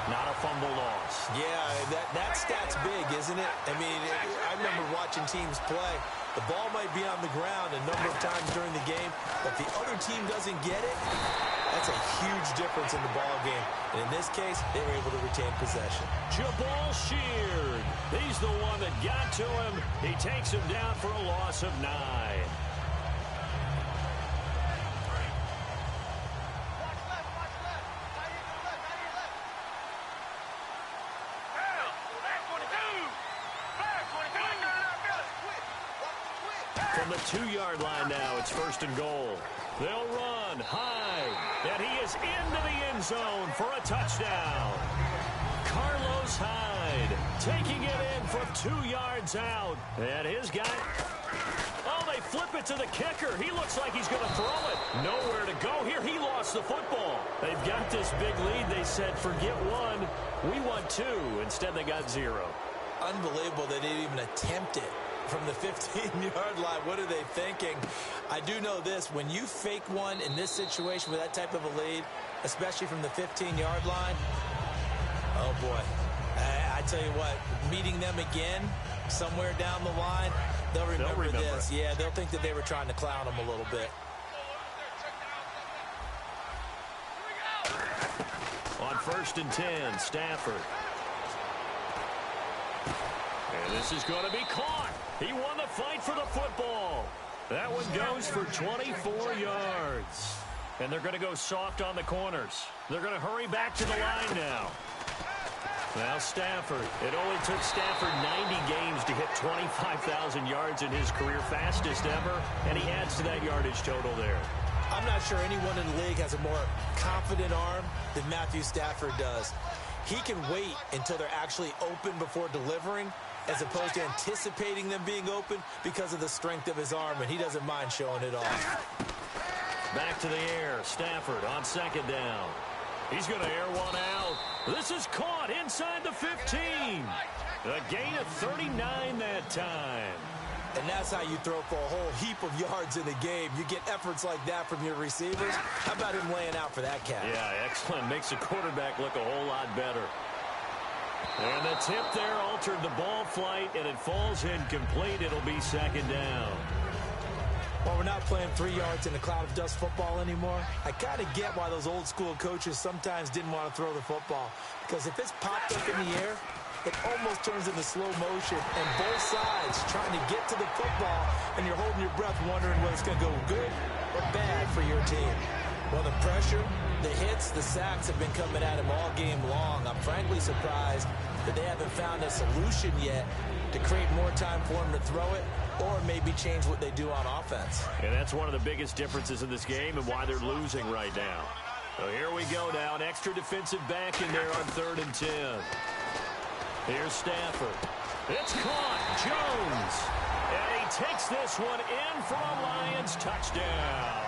not a fumble loss. Yeah, that stat's big, isn't it? I mean, I remember watching teams play. The ball might be on the ground a number of times during the game, but the other team doesn't get it. That's a huge difference in the ball game. And in this case, they were able to retain possession. Jabal Sheard. He's the one that got to him. He takes him down for a loss of 9. From the 2-yard line now, it's 1st and goal. They'll run high, and he is into the end zone for a touchdown. Carlos Hyde taking it in from 2 yards out. And his guy, oh, they flip it to the kicker. He looks like he's going to throw it. Nowhere to go here. He lost the football. They've got this big lead. They said, forget 1. We want 2. Instead, they got 0. Unbelievable they didn't even attempt it. from the 15-yard line. What are they thinking? I do know this. When you fake one in this situation with that type of a lead, especially from the 15-yard line, oh, boy. I tell you what, meeting them again somewhere down the line, they'll remember this. Yeah, they'll think that they were trying to clown them a little bit. On 1st and 10, Stafford. And this is going to be caught. He won the fight for the football. That one goes for 24 yards. And they're going to go soft on the corners. They're going to hurry back to the line now. Now Stafford. It only took Stafford 90 games to hit 25,000 yards in his career, fastest ever, and he adds to that yardage total there. I'm not sure anyone in the league has a more confident arm than Matthew Stafford does. He can wait until they're actually open before delivering, as opposed to anticipating them being open because of the strength of his arm, and he doesn't mind showing it off. Back to the air. Stafford on 2nd down. He's going to air one out. This is caught inside the 15. A gain of 39 that time. And that's how you throw for a whole heap of yards in the game. You get efforts like that from your receivers. How about him laying out for that cat? Yeah, excellent. Makes the quarterback look a whole lot better. And the tip there altered the ball flight, and it falls incomplete. It'll be 2nd down. Well, we're not playing 3 yards in a cloud of dust football anymore. I kind of get why those old school coaches sometimes didn't want to throw the football. Because if it's popped up in the air, it almost turns into slow motion. And both sides trying to get to the football, and you're holding your breath wondering whether it's going to go good or bad for your team. Well, the pressure, the hits, the sacks have been coming at him all game long. I'm frankly surprised that they haven't found a solution yet to create more time for him to throw it, or maybe change what they do on offense. And that's one of the biggest differences in this game and why they're losing right now. So here we go now. An extra defensive back in there on 3rd and 10. Here's Stafford. It's caught. Jones. And he takes this one in for a Lions touchdown.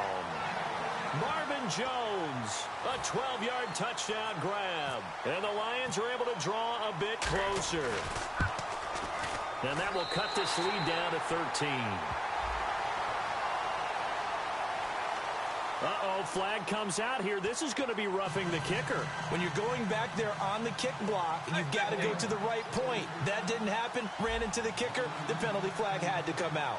Marvin Jones, a 12-yard touchdown grab. And the Lions are able to draw a bit closer. And that will cut this lead down to 13. Uh-oh, flag comes out here. This is going to be roughing the kicker. When you're going back there on the kick block, you've got to go to the right point. That didn't happen. Ran into the kicker. The penalty flag had to come out.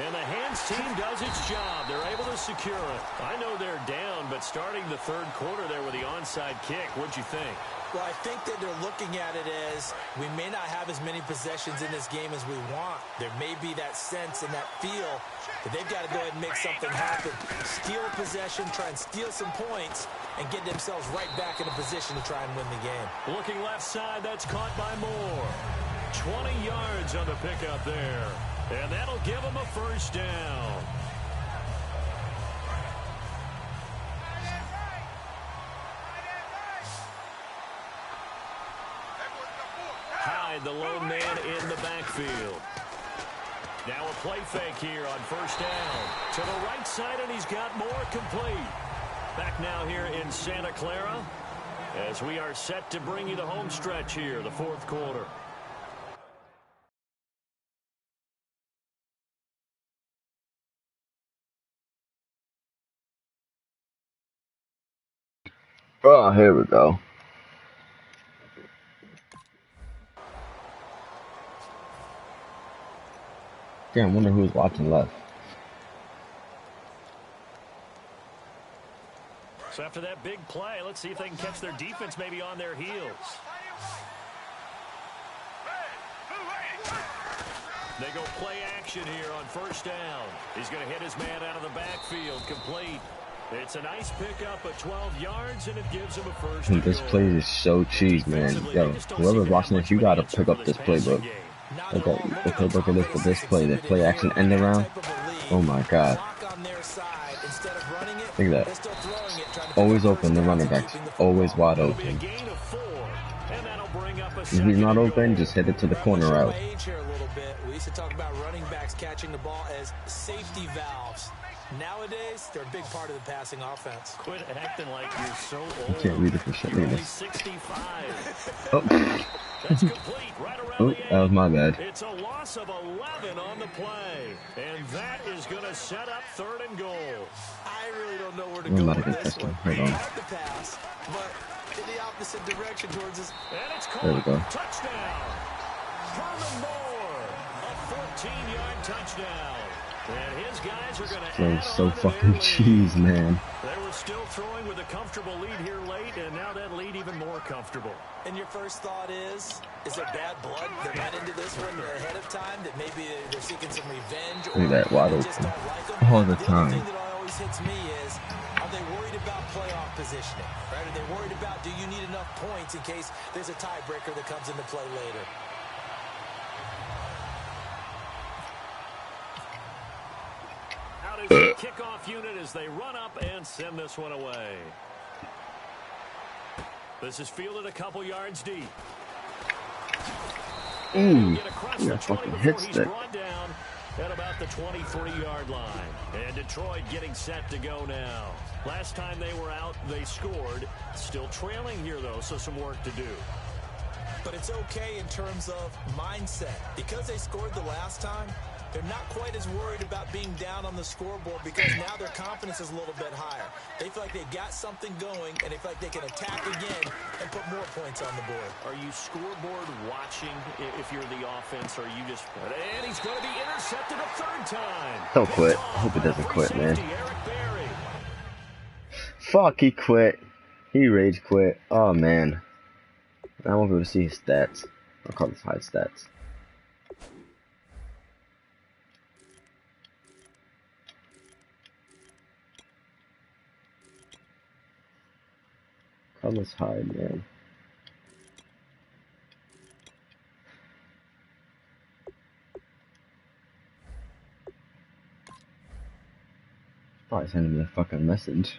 And the hands team does its job. They're able to secure it. I know they're down, but starting the 3rd quarter there with the onside kick, what'd you think? Well, I think that they're looking at it as we may not have as many possessions in this game as we want. There may be that sense and that feel that they've got to go ahead and make something happen. Steal a possession, try and steal some points, and get themselves right back in a position to try and win the game. Looking left side, that's caught by Moore. 20 yards on the pickup there. And that'll give them a 1st down. Hyde, the lone man in the backfield. Now a play fake here on 1st down. To the right side, and he's got Moore complete. Back now here in Santa Clara as we are set to bring you the home stretch here, the 4th quarter. Oh, here we go. Damn, I wonder who's watching left. So after that big play, let's see if they can catch their defense maybe on their heels. They go play action here on 1st down. He's going to hit his man out of the backfield, complete. It's a nice pickup of 12 yards, and it gives him a 1st down. This play is so cheap, man. Yo, whoever's watching this, you gotta pick up this playbook. Look at the playbook of this for this play. The play action end around. Oh my god. Look at that. Always open, the running backs. Always wide open. And that'll bring up a If he's not open, just hit it to the corner out. Age here a little bit. We used to talk about running backs catching the ball as safety valves. Nowadays, they're a big part of the passing offense. Quit acting like you're so old. I can't read it for shit. You're Look at only this. 65. Oh, That's complete right around oh, the 8. that was my bad. It's a loss of 11 on the play. And that is going to set up 3rd and goal. I really don't know where to I'm go about to with get this this one. one. Hold on. Hard to pass, but in the opposite direction towards his... And it's caught. There we go. Touchdown. Herman Moore. A 14-yard touchdown. And his guys are going to add So on to fucking their lead. cheese, man. They were still throwing with a comfortable lead here late, and now that lead even more comfortable. And your first thought is there bad blood that went into this one ahead of time, that maybe they're seeking some revenge, or Look at that wide they just open. don't like them? All the The time. other thing that always hits me is, are they worried about playoff positioning? Right? Are they worried about, do you need enough points in case there's a tiebreaker that comes into play later? Out is the kickoff unit as they run up and send this one away. This is fielded a couple yards deep. Get across the 20 fucking before hit he's stick. brought down at about the 23-yard line. And Detroit getting set to go now. Last time they were out, they scored. Still trailing here, though, so some work to do. But it's okay in terms of mindset. Because they scored the last time, they're not quite as worried about being down on the scoreboard because now their confidence is a little bit higher. They feel like they've got something going, and they feel like they can attack again and put more points on the board. Are you scoreboard watching if you're the offense, or are you just... And he's going to be intercepted a 3rd time. Don't quit. I hope he doesn't quit, man. Eric Berry. Fuck, he quit. He rage quit. Oh, man. I won't be able to see his stats. I'll call this high stats. Carlos Hyde, man. Probably sending me a fucking message.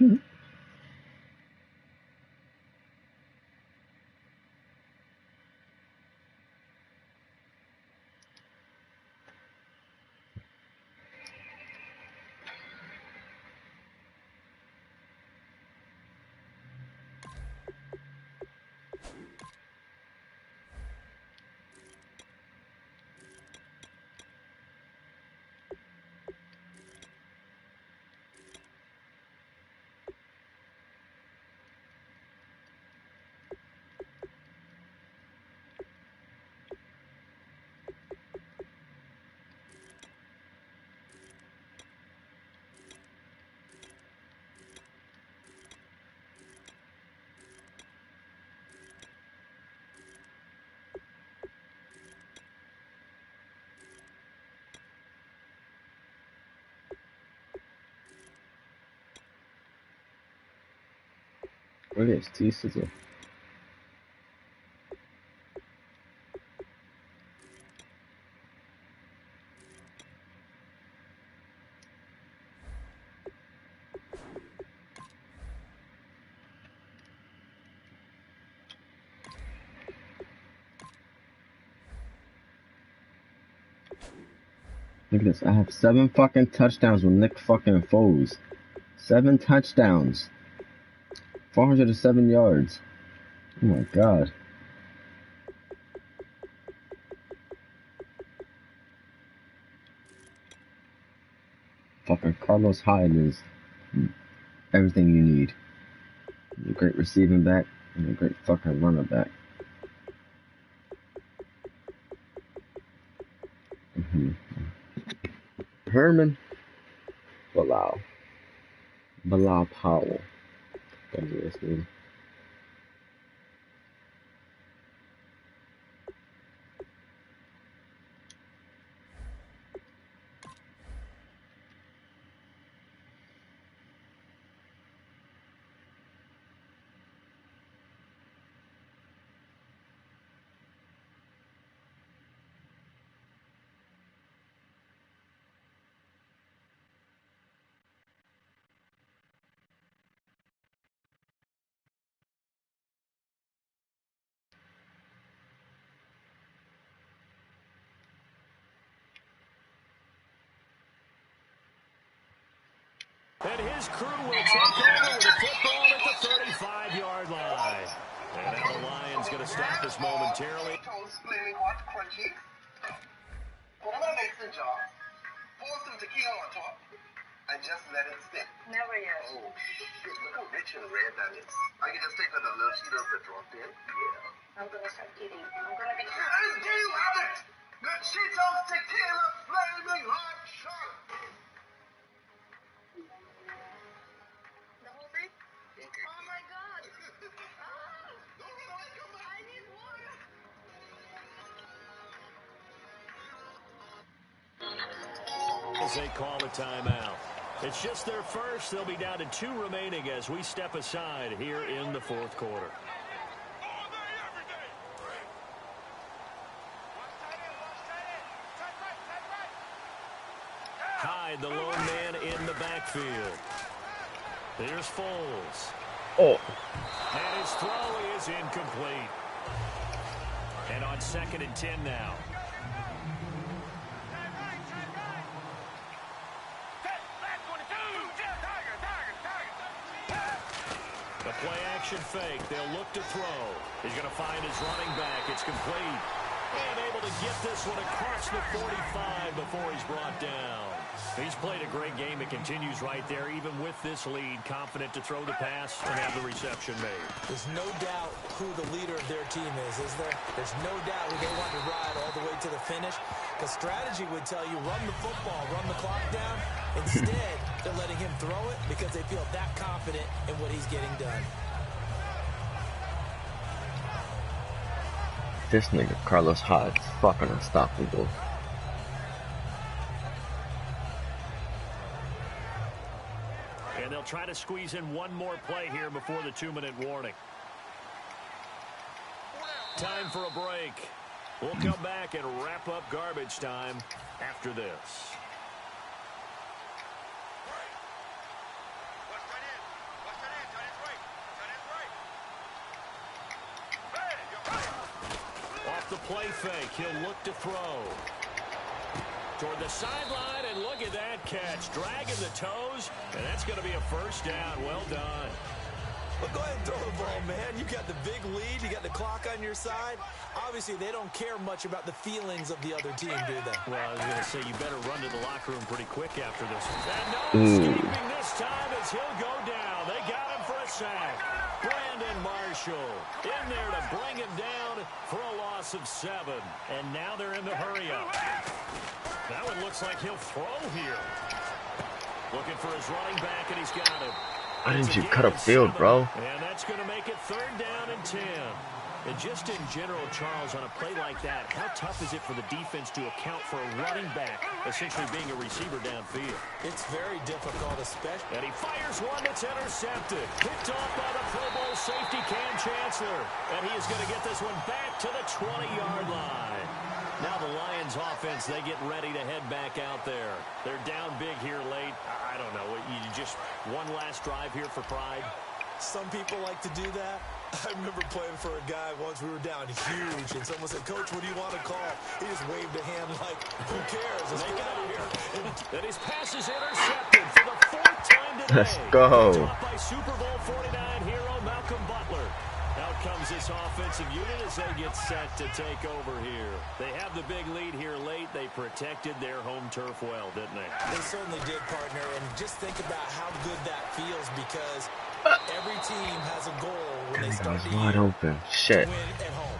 Look at his teeth, is it? Look at this. I have 7 fucking touchdowns with Nick fucking Foles. 7 touchdowns. 407 yards. Oh my god. Fucking Carlos Hyde is everything you need. He's a great receiving back and a great fucking running back. Herman Bilal Powell. That's his name. And his crew will take over with a football at the 35-yard line. And now the Lions going to stop this momentarily. Flaming hot, crunchy. Put them in a mixing jar. Pour some tequila on top. And just let it sit. Never yet. Oh, shit. Look how rich and red that is. I can just take out the little Cheetos that dropped in. Yeah. I'm going to start eating. I'm going to get... And there you have it. The Cheetos tequila flaming hot shot. The whole thing? Okay. Oh, my God. I need water. As they call a timeout. It's just their first. They'll be down to 2 remaining as we step aside here in the 4th quarter. Hyde, the lone man in the backfield. Here's Foles. Oh. And his throw is incomplete. And on 2nd and 10 now. The play action fake. They'll look to throw. He's going to find his running back. It's complete. And able to get this one across the 45 before he's brought down. He's played a great game. It continues right there, even with this lead. Confident to throw the pass and have the reception made. There's no doubt who the leader of their team is there? There's no doubt who they want to ride all the way to the finish. Because strategy would tell you, run the football, run the clock down. Instead, they're letting him throw it because they feel that confident in what he's getting done. This nigga, Carlos Hyde, is fucking unstoppable. And they'll try to squeeze in one more play here before the 2-minute warning. Time for a break. We'll come back and wrap up garbage time after this. Off the play fake, he'll look to throw. Toward the sideline, and look at that catch. Dragging the toes, and that's going to be a first down. Well done. Well, go ahead and throw the ball, man. You got the big lead. You got the clock on your side. Obviously, they don't care much about the feelings of the other team, do they? Well, I was going to say, you better run to the locker room pretty quick after this one. And no escaping this time as he'll go down. They got him for a sack. Brandon Marshall in there to bring him down for a loss of 7. And now they're in the hurry-up. That one looks like he'll throw here. Looking for his running back, and he's got him. Why didn't you cut upfield, bro? And that's going to make it 3rd down and 10. And just in general, Charles, on a play like that, how tough is it for the defense to account for a running back essentially being a receiver downfield? It's very difficult, especially. And he fires one that's intercepted. Picked off by the Pro Bowl safety Cam Chancellor. And he is going to get this one back to the 20-yard line. Now the Lions offense, they get ready to head back out there. They're down big here late. I don't know. You just one last drive here for pride? Some people like to do that. I remember playing for a guy once. We were down huge, and someone said, "Coach, what do you want to call?" He just waved a hand like, "Who cares? Let's get out of here." And his pass is intercepted for the 4th time today. Let's go. Taught by Super Bowl 49 hero Malcolm Butler. Out comes this offensive unit as they get set to take over here. They have the big lead here late. They protected their home turf well, didn't they? They certainly did, partner. And just think about how good that feels, because every team has a goal when they start the wide year open. Shit. to win at home.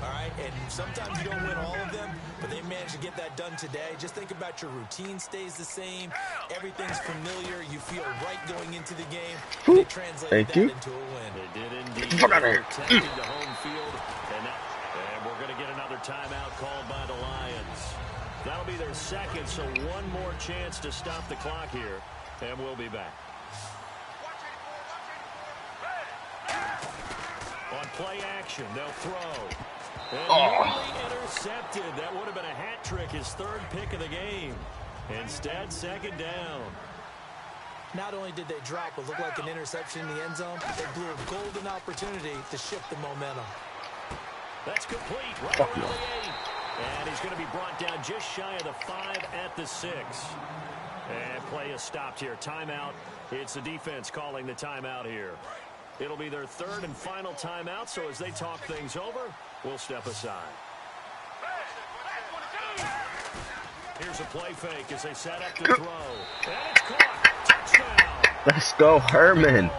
All right? And sometimes you don't win all of them, but they managed to get that done today. Just think about your routine stays the same. Everything's familiar. You feel right going into the game. And they translated that into a win. They did indeed. Fuck out of here. Protecting the home field. And we're going to get another timeout called by the Lions. That'll be their 2nd, so one more chance to stop the clock here. And we'll be back. On play action, they'll throw. And nearly intercepted. That would have been a hat trick, his 3rd pick of the game. Instead, 2nd down. Not only did they drop what looked like an interception in the end zone, they blew a golden opportunity to shift the momentum. That's complete. Right around the 8. And he's going to be brought down just shy of the 5 at the 6. And play is stopped here. Timeout. It's the defense calling the timeout here. It'll be their third and final timeout, so as they talk things over, we'll step aside. Here's a play fake as they set up to throw. And it's caught. Touchdown. Let's go, Herman.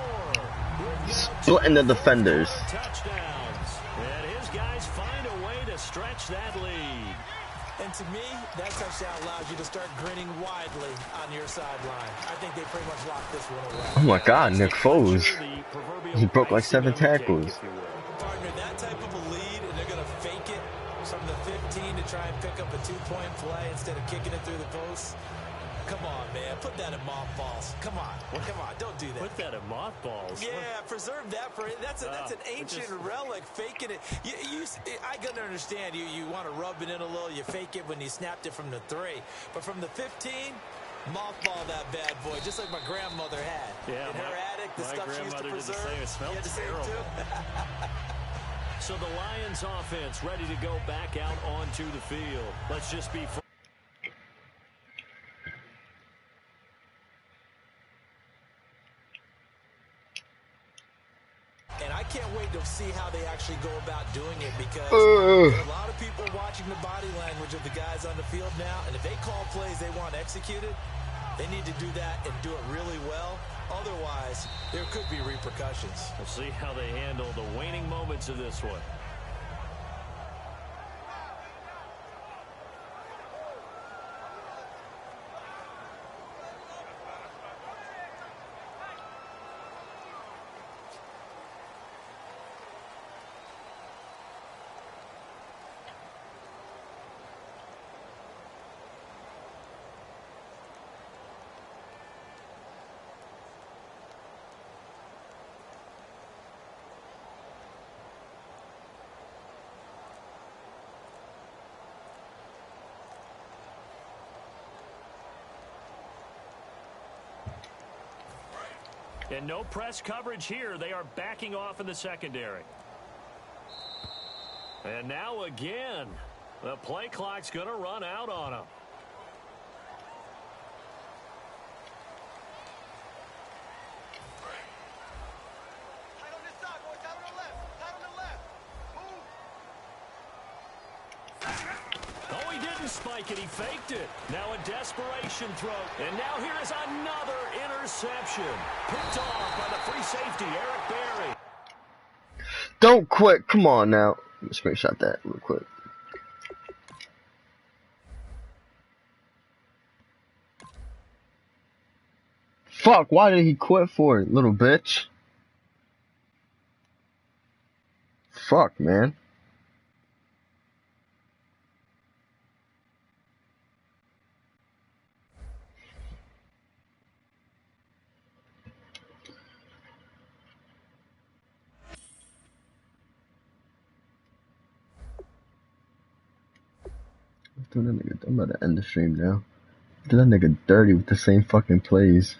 Splitting the defenders. Touchdowns. And his guys find a way to stretch that lead. And to me, that touchdown allows you to start grinning widely on your sideline. I think they pretty much locked this one away. Oh my God, Nick Foles. He broke like 7 tackles. Partner, that type of a lead, and they're going to fake it from the 15 to try and pick up a 2-point play instead of kicking it through the post. Come on, man. Put that in mothballs. Come on. Come on. Don't do that. Put that in mothballs. Yeah, preserve that for it. That's an ancient relic. Faking it. I can understand you want to rub it in a little. You fake it when you snapped it from the 3. But from the 15, mothball that bad boy, just like my grandmother had. Yeah, in her attic, the stuff she used to preserve. Did the same. It smelled terrible. So the Lions offense ready to go back out onto the field. Let's just be And I can't wait to see how they actually go about doing it, because there are a lot of people watching the body language of the guys on the field now, and if they call plays they want executed, they need to do that and do it really well. Otherwise, there could be repercussions. We'll see how they handle the waning moments of this one. And no press coverage here. They are backing off in the secondary. And now again, the play clock's going to run out on them. Tight on this side, boy. Tight on the left. Tight on the left. Move. Oh, he didn't spike it. He faked it. Now a desperation throw. And now here is another interception. Picked off by the free safety, Eric Berry. Don't quit. Come on now. Let's screenshot that real quick. Fuck, why did he quit for it, little bitch? Fuck, man. I'm about to end the stream now. Do that nigga dirty with the same fucking plays.